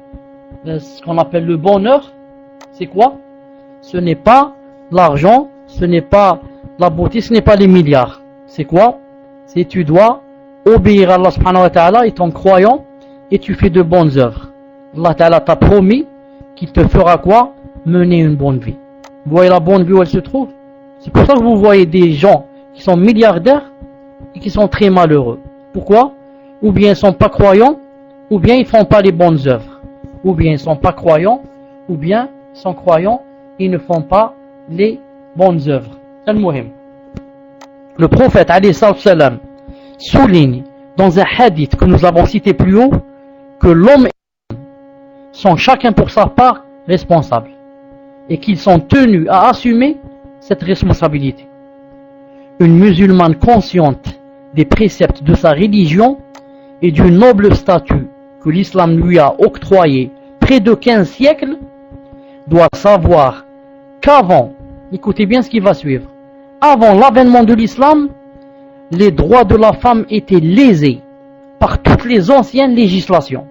ce qu'on appelle le bonheur, c'est quoi? Ce n'est pas l'argent, ce n'est pas la beauté, ce n'est pas les milliards. C'est quoi? C'est tu dois obéir à Allah subhanahu wa ta'ala étant croyant et tu fais de bonnes œuvres. Allah ta'ala t'a promis qu'il te fera quoi? Mener une bonne vie. Vous voyez la bonne vie où elle se trouve? C'est pour ça que vous voyez des gens qui sont milliardaires et qui sont très malheureux. Pourquoi? Ou bien ils ne sont pas croyants, ou bien ils ne font pas les bonnes œuvres. Ou bien ils ne sont pas croyants, ou bien ils sont croyants et ils ne font pas les bonnes œuvres. Al-Muhim. Le prophète alayhi salam souligne dans un hadith que nous avons cité plus haut que l'homme et la femme sont chacun pour sa part responsables et qu'ils sont tenus à assumer cette responsabilité. Une musulmane consciente des préceptes de sa religion et du noble statut que l'islam lui a octroyé près de 15 siècles doit savoir qu'avant, écoutez bien ce qui va suivre, avant l'avènement de l'islam, les droits de la femme étaient lésés par toutes les anciennes législations,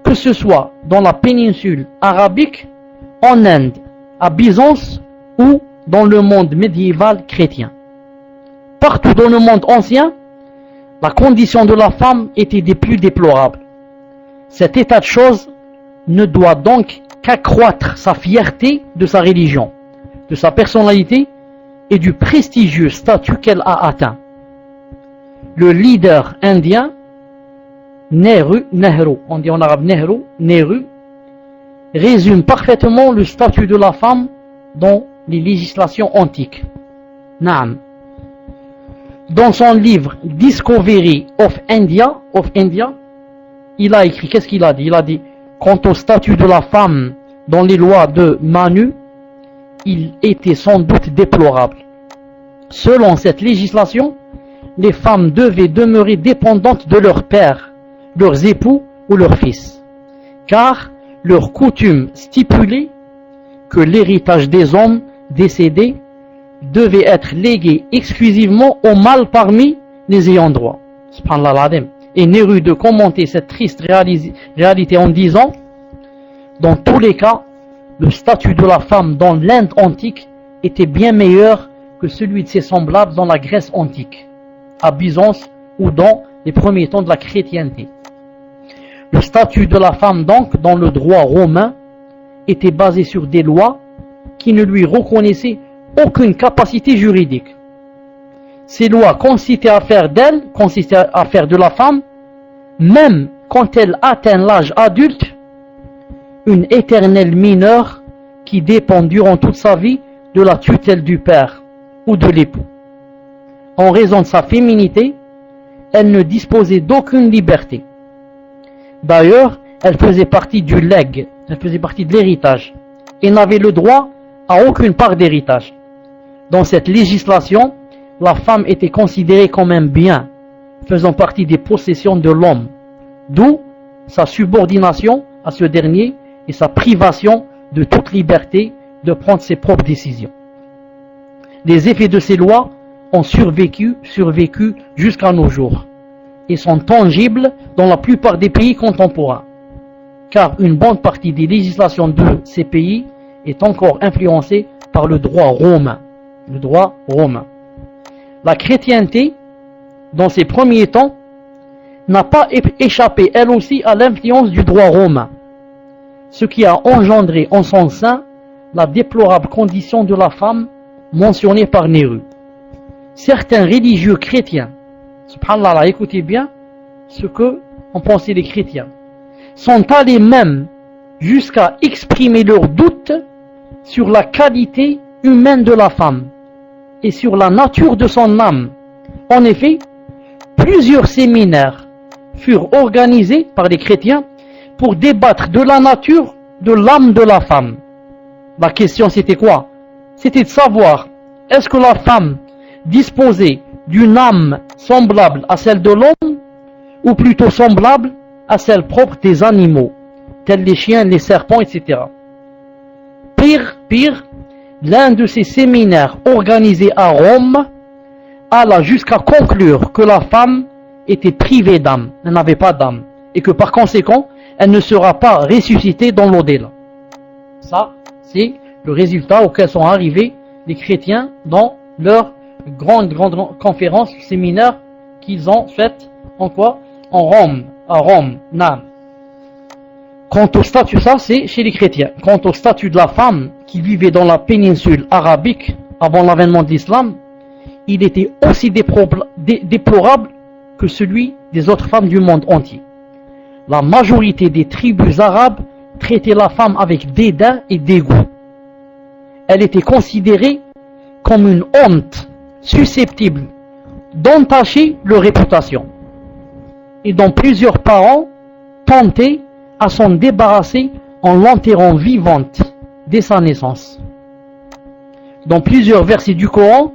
que ce soit dans la péninsule arabique, en Inde, à Byzance ou dans le monde médiéval chrétien. Partout dans le monde ancien, la condition de la femme était des plus déplorables. Cet état de choses ne doit donc qu'accroître sa fierté de sa religion, de sa personnalité et du prestigieux statut qu'elle a atteint. Le leader indien, Nehru, on dit en arabe Nehru, résume parfaitement le statut de la femme dans les législations antiques. Naam. Dans son livre Discovery of India, il a écrit, qu'est-ce qu'il a dit? Il a dit, quant au statut de la femme dans les lois de Manu, il était sans doute déplorable. Selon cette législation, les femmes devaient demeurer dépendantes de leur père, leurs époux ou leurs fils, car leur coutume stipulait que l'héritage des hommes décédés devait être légué exclusivement aux mâles parmi les ayants droit. Subhanallah al-Azim. Et Nehru de commenter cette triste réalité en disant, dans tous les cas, le statut de la femme dans l'Inde antique était bien meilleur que celui de ses semblables dans la Grèce antique, à Byzance ou dans les premiers temps de la chrétienté. Le statut de la femme donc dans le droit romain était basé sur des lois qui ne lui reconnaissaient aucune capacité juridique. Ces lois consistaient à faire d'elle, consistaient à faire de la femme, même quand elle atteint l'âge adulte, une éternelle mineure qui dépend durant toute sa vie de la tutelle du père ou de l'époux. En raison de sa féminité, elle ne disposait d'aucune liberté. D'ailleurs, elle faisait partie du legs, elle faisait partie de l'héritage, et n'avait le droit à aucune part d'héritage. Dans cette législation, la femme était considérée comme un bien, faisant partie des possessions de l'homme, d'où sa subordination à ce dernier et sa privation de toute liberté de prendre ses propres décisions. Les effets de ces lois ont survécu jusqu'à nos jours et sont tangibles dans la plupart des pays contemporains, car une bonne partie des législations de ces pays est encore influencée par le droit romain. La chrétienté, dans ses premiers temps, n'a pas échappé elle aussi à l'influence du droit romain, ce qui a engendré en son sein la déplorable condition de la femme mentionnée par Nehru. Certains religieux chrétiens, subhanallah, écoutez bien ce que ont pensé les chrétiens, sont allés même jusqu'à exprimer leurs doutes sur la qualité humaine de la femme et sur la nature de son âme. En effet, plusieurs séminaires furent organisés par les chrétiens pour débattre de la nature de l'âme de la femme. La question c'était quoi? C'était de savoir, est-ce que la femme disposait d'une âme semblable à celle de l'homme ou plutôt semblable à celle propre des animaux, tels les chiens, les serpents, etc. Pire, l'un de ces séminaires organisés à Rome alla jusqu'à conclure que la femme était privée d'âme, elle n'avait pas d'âme, et que par conséquent, elle ne sera pas ressuscitée dans l'au-delà. Ça, c'est le résultat auquel sont arrivés les chrétiens dans leur grande conférence, séminaire qu'ils ont faite en quoi? En Rome, à Rome, Nam. Quant au statut, ça c'est chez les chrétiens. Quant au statut de la femme qui vivait dans la péninsule arabique avant l'avènement de l'islam, il était aussi déplorable que celui des autres femmes du monde entier. La majorité des tribus arabes traitaient la femme avec dédain et dégoût. Elle était considérée comme une honte susceptible d'entacher leur réputation, et dont plusieurs parents tentaient à s'en débarrasser en l'enterrant vivante dès sa naissance. Dans plusieurs versets du Coran,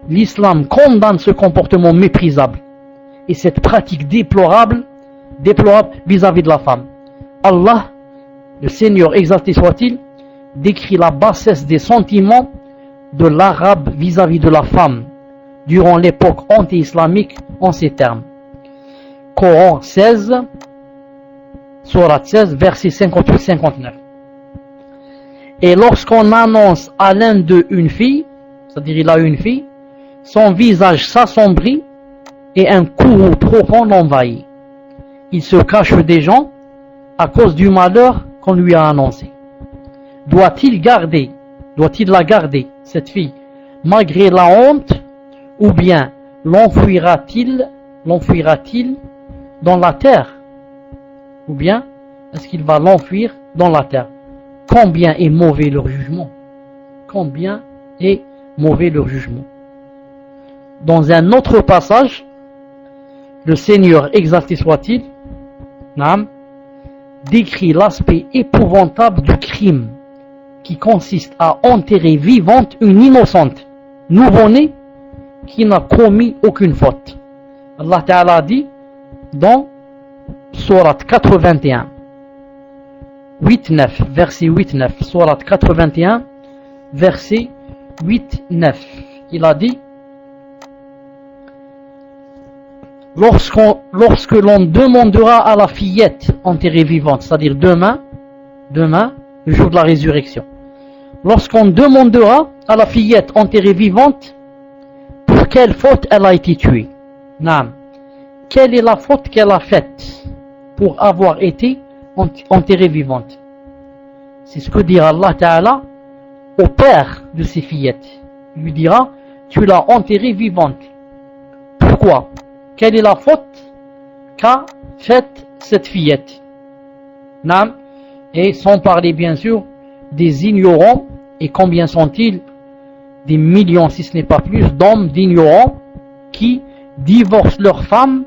l'islam condamne ce comportement méprisable et cette pratique déplorable vis-à-vis de la femme. Allah, le Seigneur exalté soit-il, décrit la bassesse des sentiments de l'arabe vis-à-vis de la femme durant l'époque anti-islamique en ces termes. Coran 16, Sourate 16, versets 58-59. Et lorsqu'on annonce à l'un d'eux une fille, c'est-à-dire il a une fille, son visage s'assombrit et un courroux profond l'envahit. Il se cache des gens à cause du malheur qu'on lui a annoncé. Doit-il la garder, cette fille, malgré la honte, ou bien l'enfuira-t-il dans la terre? Ou bien est-ce qu'il va l'enfuir dans la terre? Combien est mauvais leur jugement? Combien est mauvais leur jugement? Dans un autre passage, le Seigneur exalté soit-il, décrit l'aspect épouvantable du crime qui consiste à enterrer vivante une innocente nouveau-née qui n'a commis aucune faute. Allah Ta'ala dit dans Sourate 81, 8-9, verset 8-9, Sourate 81, verset 8-9, il a dit: lorsque l'on demandera à la fillette enterrée vivante, c'est-à-dire demain, le jour de la résurrection, lorsqu'on demandera à la fillette enterrée vivante pour quelle faute elle a été tuée, quelle est la faute qu'elle a faite pour avoir été enterrée vivante? C'est ce que dira Allah Ta'ala au père de ces fillettes. Il lui dira: tu l'as enterrée vivante. Pourquoi? Quelle est la faute qu'a faite cette fillette? Et sans parler bien sûr des ignorants, et combien sont-ils? Des millions, si ce n'est pas plus, d'hommes d'ignorants qui divorcent leurs femmes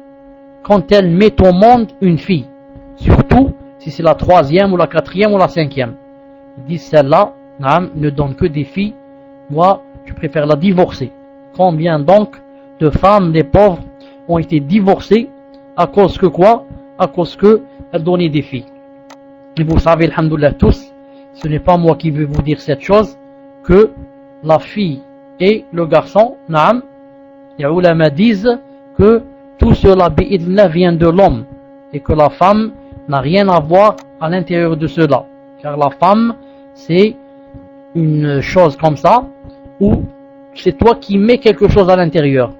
quand elles mettent au monde une fille, surtout si c'est la 3e ou la 4e ou la 5e. Ils disent: celle-là ne donne que des filles, moi je préfère la divorcer. Combien donc de femmes, les pauvres, ont été divorcées à cause que quoi? À cause qu'elles donnaient des filles. Et vous savez, alhamdoulilah tous, ce n'est pas moi qui vais vous dire cette chose, que la fille et le garçon, les ulama disent que tout cela vient de l'homme et que la femme n'a rien à voir à l'intérieur de cela, car la femme c'est une chose comme ça où c'est toi qui mets quelque chose à l'intérieur.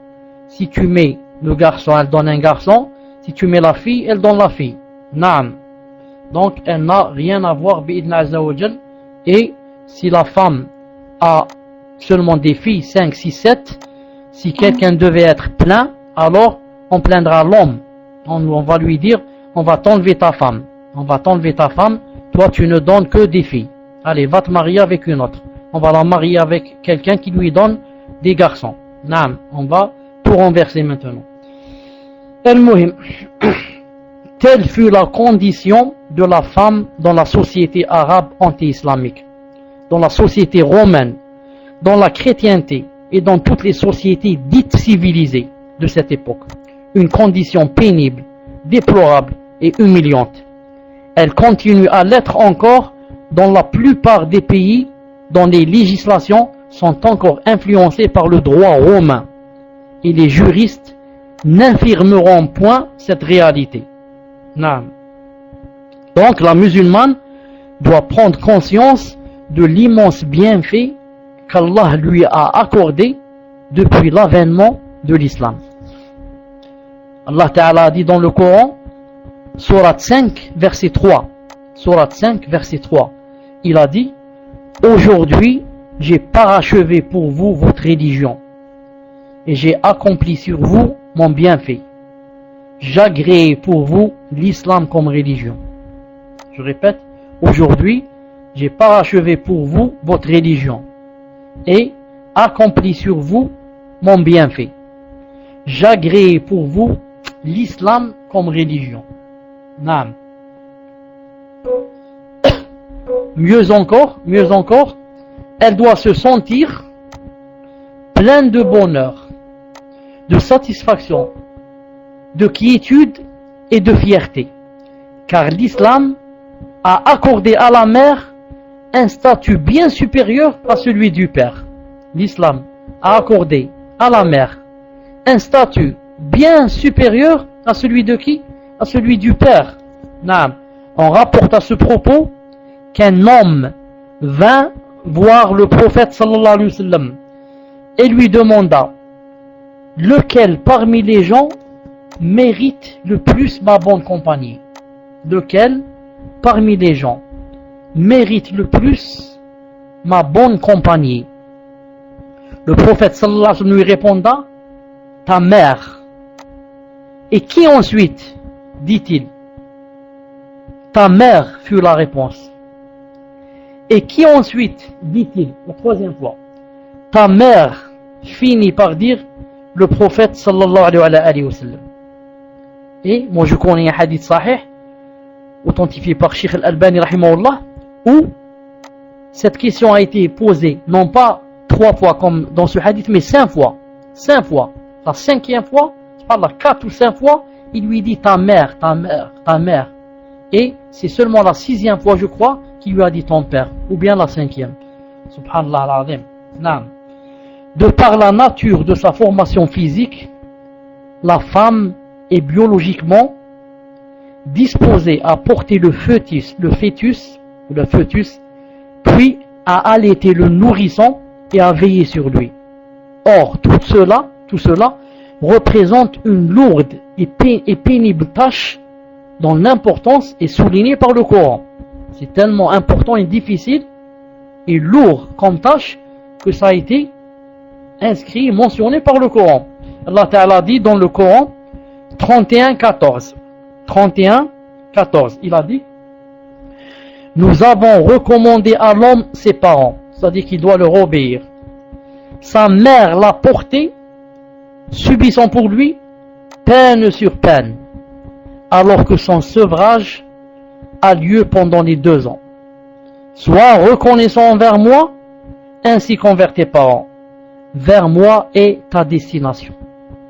Si tu mets le garçon, elle donne un garçon. Si tu mets la fille, elle donne la fille. Donc elle n'a rien à voir bi'idna azza wa jal. Et si la femme a seulement des filles, 5, 6, 7, si quelqu'un devait être plein, alors on plaindra l'homme. On va lui dire: on va t'enlever ta femme. On va t'enlever ta femme. Toi tu ne donnes que des filles. Allez, va te marier avec une autre. On va la marier avec quelqu'un qui lui donne des garçons. On va tout renverser maintenant. Al-Muhim, telle fut la condition de la femme dans la société arabe anti-islamique, dans la société romaine, dans la chrétienté et dans toutes les sociétés dites civilisées de cette époque. Une condition pénible, déplorable, et humiliante. Elle continue à l'être encore dans la plupart des pays dont les législations sont encore influencées par le droit romain. Et les juristes n'infirmeront point cette réalité. Donc la musulmane doit prendre conscience de l'immense bienfait qu'Allah lui a accordé depuis l'avènement de l'islam. Allah Ta'ala a dit dans le Coran, Sourate 5, verset 3. Sourate 5, verset 3. Il a dit, aujourd'hui, j'ai parachevé pour vous votre religion et j'ai accompli sur vous mon bienfait. J'agréé pour vous l'islam comme religion. Je répète, aujourd'hui, j'ai parachevé pour vous votre religion et accompli sur vous mon bienfait. J'agréé pour vous l'islam comme religion. Naam. Mieux encore, elle doit se sentir pleine de bonheur, de satisfaction, de quiétude et de fierté, car l'islam a accordé à la mère un statut bien supérieur à celui du père. L'islam a accordé à la mère un statut bien supérieur à celui de qui? À celui du père. On rapporte à ce propos qu'un homme vint voir le prophète sallallahu alayhi wa sallam et lui demanda, lequel parmi les gens mérite le plus ma bonne compagnie? Lequel parmi les gens mérite le plus ma bonne compagnie? Le prophète sallallahu alayhi wa sallam lui répondit, ta mère. Et qui ensuite? Dit-il. Ta mère fut la réponse. Et qui ensuite? Dit-il, la troisième fois. Ta mère, finit par dire le prophète sallallahu alayhi wa sallam. Et moi je connais un hadith sahih, authentifié par Sheikh Al-Albani rahimahullah, où cette question a été posée, non pas 3 fois comme dans ce hadith, mais 5 fois. 5 fois. La 5e fois, je parle de 4 ou 5 fois, il lui dit ta mère, ta mère, ta mère. Et c'est seulement la 6e fois, je crois, qu'il lui a dit ton père, ou bien la 5e. Subhanallah al-Azim. Naam. De par la nature de sa formation physique, la femme est biologiquement disposée à porter le fœtus, puis à allaiter le nourrisson et à veiller sur lui. Or, tout cela représente une lourde et pénible tâche dont l'importance est soulignée par le Coran. C'est tellement important et difficile et lourd comme tâche que ça a été inscrit, mentionné par le Coran. Allah Ta'ala dit dans le Coran 31-14. Il a dit, nous avons recommandé à l'homme ses parents, c'est-à-dire qu'il doit leur obéir. Sa mère l'a porté, subissant pour lui peine sur peine, alors que son sevrage a lieu pendant les 2 ans. Sois reconnaissant envers moi, ainsi qu'envers tes parents. Vers moi est ta destination.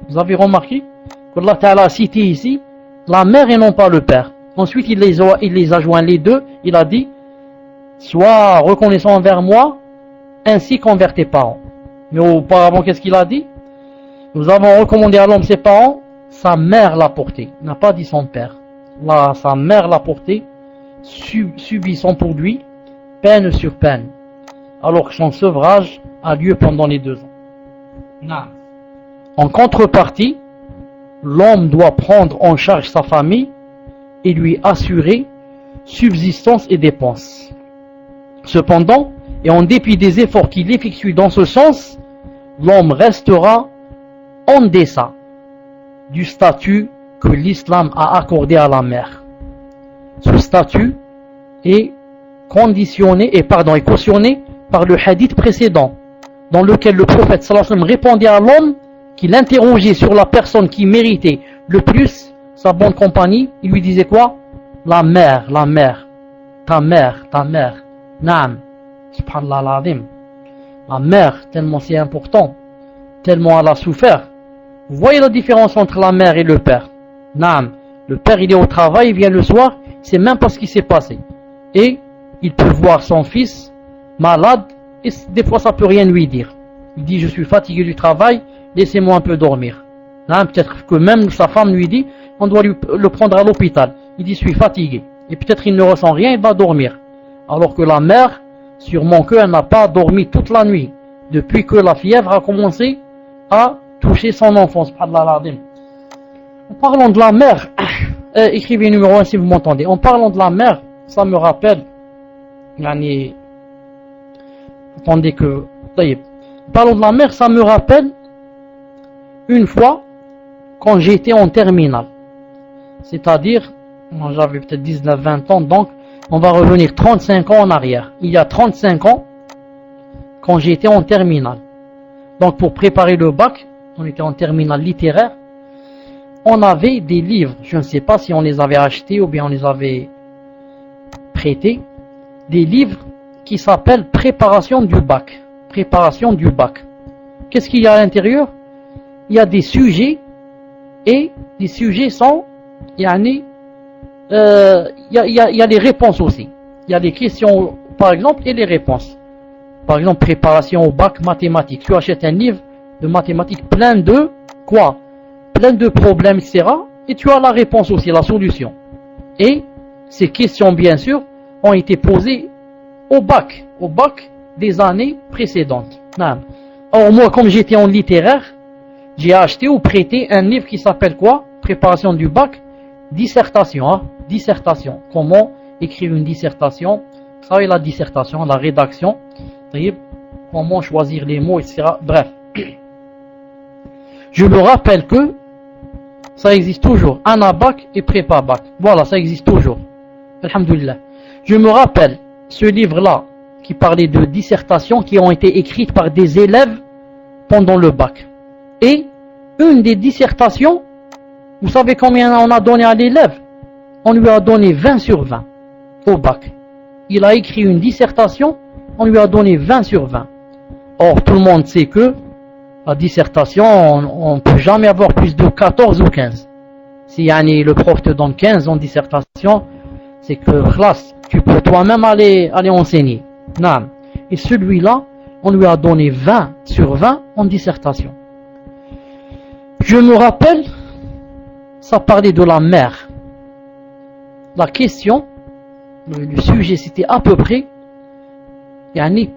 Vous avez remarqué qu'Allah Ta'ala a cité ici la mère et non pas le père. Ensuite il les a joints les deux. Il a dit, sois reconnaissant envers moi, ainsi qu'envers tes parents. Mais auparavant, qu'est-ce qu'il a dit? Nous avons recommandé à l'homme ses parents, sa mère l'a porté. Il n'a pas dit son père. Là, sa mère l'a porté, subissant pour lui peine sur peine, alors que son sevrage a lieu pendant les 2 ans. En contrepartie, l'homme doit prendre en charge sa famille et lui assurer subsistance et dépenses. Cependant, et en dépit des efforts qu'il effectue dans ce sens, l'homme restera en deçà du statut que l'islam a accordé à la mère. Ce statut est cautionné par le hadith précédent, dans lequel le prophète sallallahu alayhi wa sallam répondait à l'homme qui l'interrogeait sur la personne qui méritait le plus sa bonne compagnie. Il lui disait quoi? La mère, ta mère, naam. Subhanallah al-Azim. La mère, tellement c'est important, tellement elle a souffert. Vous voyez la différence entre la mère et le père? Naam. Le père, il est au travail, il vient le soir, il ne sait même pas ce qui s'est passé. Et il peut voir son fils malade, et des fois ça peut rien lui dire. Il dit, je suis fatigué du travail, laissez-moi un peu dormir. Là, peut-être que même sa femme lui dit, on doit le prendre à l'hôpital. Il dit, je suis fatigué. Et peut-être il ne ressent rien, il va dormir. Alors que la mère, sûrement qu'elle n'a pas dormi toute la nuit, depuis que la fièvre a commencé à toucher son enfant. En parlant de la mère, écrivez numéro 1 si vous m'entendez. En parlant de la mère, ça me rappelle, attendez que, en parlant de la mère, ça me rappelle une fois quand j'étais en terminale. C'est-à-dire, j'avais peut-être 19-20 ans, donc on va revenir 35 ans en arrière. Il y a 35 ans, quand j'étais en terminale. Donc pour préparer le bac, on était en terminale littéraire, on avait des livres, je ne sais pas si on les avait achetés ou bien on les avait prêtés, des livres qui s'appellent Préparation du bac. Préparation du bac. Qu'est-ce qu'il y a à l'intérieur? Il y a des sujets, et les sujets sont, il y a les réponses aussi. Il y a les questions, par exemple, et les réponses. Par exemple, préparation au bac mathématiques. Tu achètes un livre de mathématiques plein de quoi? Plein de problèmes, etc. Et tu as la réponse aussi, la solution. Et ces questions, bien sûr, ont été posées au bac des années précédentes. Or, moi, comme j'étais en littéraire, j'ai acheté ou prêté un livre qui s'appelle quoi? Préparation du bac, dissertation. Dissertation. Comment écrire une dissertation? Vous savez, la dissertation, la rédaction. Comment choisir les mots, etc. Bref. Je me rappelle que ça existe toujours. Anabac et prépa-bac. Voilà, ça existe toujours. Alhamdulillah. Je me rappelle ce livre-là qui parlait de dissertations qui ont été écrites par des élèves pendant le bac. Et une des dissertations, vous savez combien on a donné à l'élève? On lui a donné 20 sur 20 au bac. Il a écrit une dissertation, on lui a donné 20 sur 20. Or, tout le monde sait que la dissertation, on ne peut jamais avoir plus de 14 ou 15. Si le prof te donne 15 en dissertation, c'est que classe, tu peux toi-même aller enseigner. Non. Et celui-là, on lui a donné 20 sur 20 en dissertation. Je me rappelle, ça parlait de la mère. La question, le sujet c'était à peu près,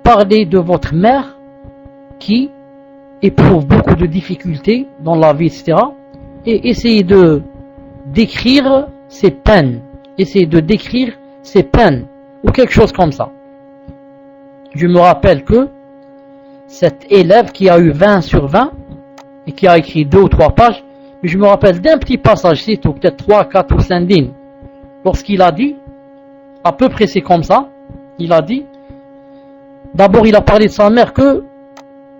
parler de votre mère qui éprouve beaucoup de difficultés dans la vie, etc. Et essayer de décrire ses peines. Essayer de décrire ses peines. Ou quelque chose comme ça. Je me rappelle que cet élève qui a eu 20 sur 20 et qui a écrit 2 ou 3 pages, mais je me rappelle d'un petit passage, c'est tout, peut-être 3, 4 ou 5 lignes. Lorsqu'il a dit, à peu près c'est comme ça, il a dit, d'abord il a parlé de sa mère que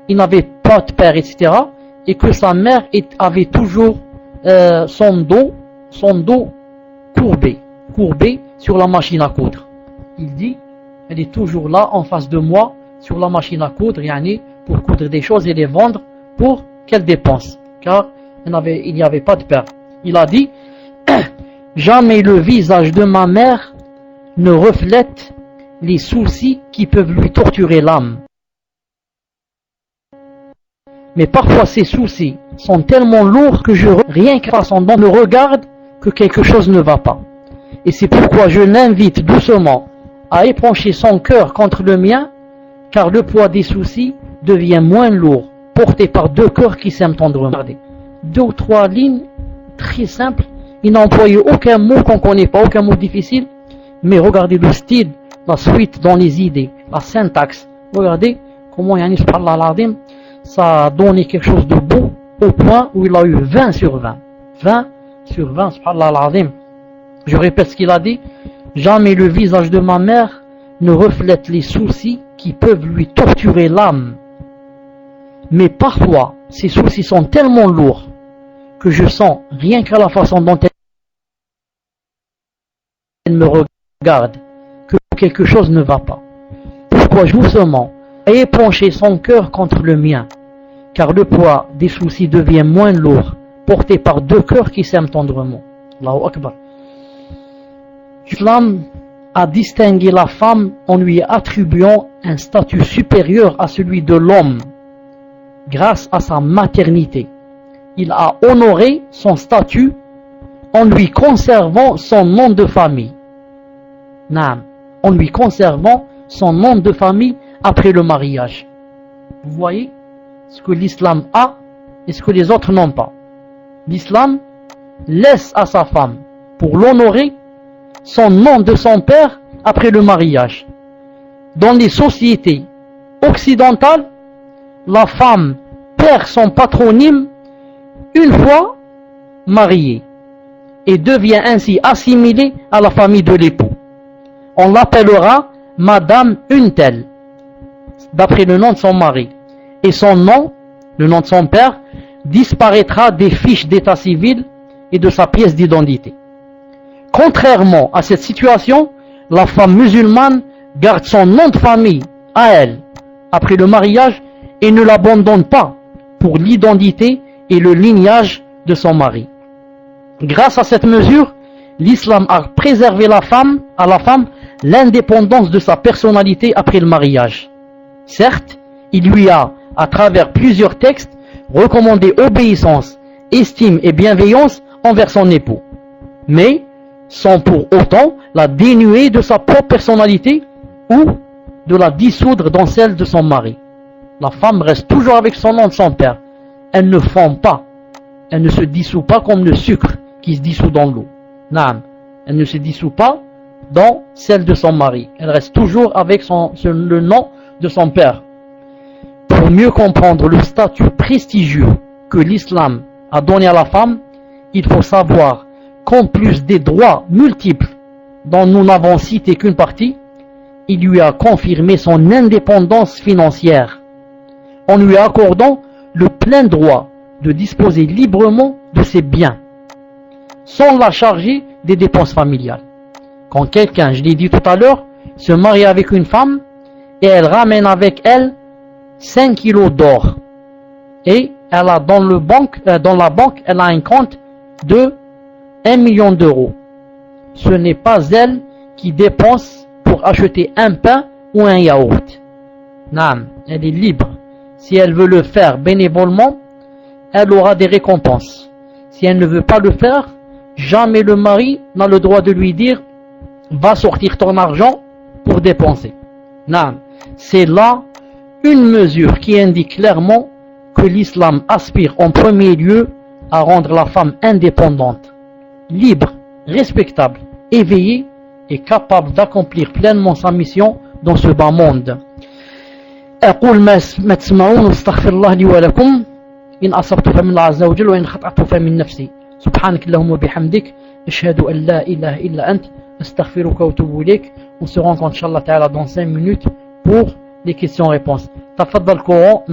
il n'avait pas de père, etc. Et que sa mère avait toujours son dos courbé sur la machine à coudre. Il dit, elle est toujours là en face de moi sur la machine à coudre, pour coudre des choses et les vendre pour qu'elle dépense. Car il n'y avait pas de père. Il a dit, jamais le visage de ma mère ne reflète les soucis qui peuvent lui torturer l'âme. Mais parfois ces soucis sont tellement lourds que rien qu'à façon dont je le regarde que quelque chose ne va pas. Et c'est pourquoi je l'invite doucement à épancher son cœur contre le mien, car le poids des soucis devient moins lourd, porté par 2 cœurs qui s'aiment tendrement. 2 ou 3 lignes, très simples, il n'a employé aucun mot qu'on ne connaît pas, aucun mot difficile, mais regardez le style, la suite dans les idées, la syntaxe. Regardez comment ça a donné quelque chose de beau au point où il a eu 20 sur 20. 20 sur 20, subhanallah al-azim. Je répète ce qu'il a dit. Jamais le visage de ma mère ne reflète les soucis qui peuvent lui torturer l'âme. Mais parfois, ces soucis sont tellement lourds que je sens, rien qu'à la façon dont elle me regarde, que quelque chose ne va pas. Pourquoi doucement épancher son cœur contre le mien, car le poids des soucis devient moins lourd, porté par 2 cœurs qui s'aiment tendrement. Allahu Akbar. L'islam a distingué la femme en lui attribuant un statut supérieur à celui de l'homme grâce à sa maternité. Il a honoré son statut en lui conservant son nom de famille. Naam, en lui conservant son nom de famille après le mariage. Vous voyez ce que l'islam a et ce que les autres n'ont pas. L'islam laisse à sa femme, pour l'honorer, son nom de son père après le mariage. Dans les sociétés occidentales, la femme perd son patronyme une fois mariée et devient ainsi assimilée à la famille de l'époux. On l'appellera Madame une telle, d'après le nom de son mari. Et son nom, le nom de son père, disparaîtra des fiches d'état civil et de sa pièce d'identité. Contrairement à cette situation, la femme musulmane garde son nom de famille à elle, après le mariage, et ne l'abandonne pas pour l'identité et le lignage de son mari. Grâce à cette mesure, l'islam a préservé à la femme l'indépendance de sa personnalité après le mariage. Certes, il lui a, à travers plusieurs textes, recommandé obéissance, estime et bienveillance envers son époux, mais sans pour autant la dénuer de sa propre personnalité ou de la dissoudre dans celle de son mari. La femme reste toujours avec son nom de son père. Elle ne fond pas, elle ne se dissout pas comme le sucre qui se dissout dans l'eau. Naam, elle ne se dissout pas dans celle de son mari. Elle reste toujours avec le nom de son père. Pour mieux comprendre le statut prestigieux que l'islam a donné à la femme, il faut savoir qu'en plus des droits multiples dont nous n'avons cité qu'une partie, il lui a confirmé son indépendance financière en lui accordant le plein droit de disposer librement de ses biens sans la charger des dépenses familiales. Quand quelqu'un, je l'ai dit tout à l'heure, se marie avec une femme et elle ramène avec elle 5 kilos d'or et elle a dans la banque, elle a un compte de 1 million d'euros. Ce n'est pas elle qui dépense pour acheter un pain ou un yaourt. Naam, elle est libre. Si elle veut le faire bénévolement, elle aura des récompenses. Si elle ne veut pas le faire, jamais le mari n'a le droit de lui dire « va sortir ton argent pour dépenser ». Naam, c'est là une mesure qui indique clairement que l'islam aspire en premier lieu à rendre la femme indépendante, libre, respectable, éveillée et capable d'accomplir pleinement sa mission dans ce bas monde. أقول ما تسمعون واستغفر الله لي ولكم إن أصبت فمن الله عز وجل وإن خطأت فمن نفسي سبحانك اللهم وبحمدك أشهد أن لا إله إلا أنت أستغفرك وأتوب إليك. On se rencontre Inch'Allah Ta'ala dans 5 minutes pour les questions-réponses. تفضل Coran.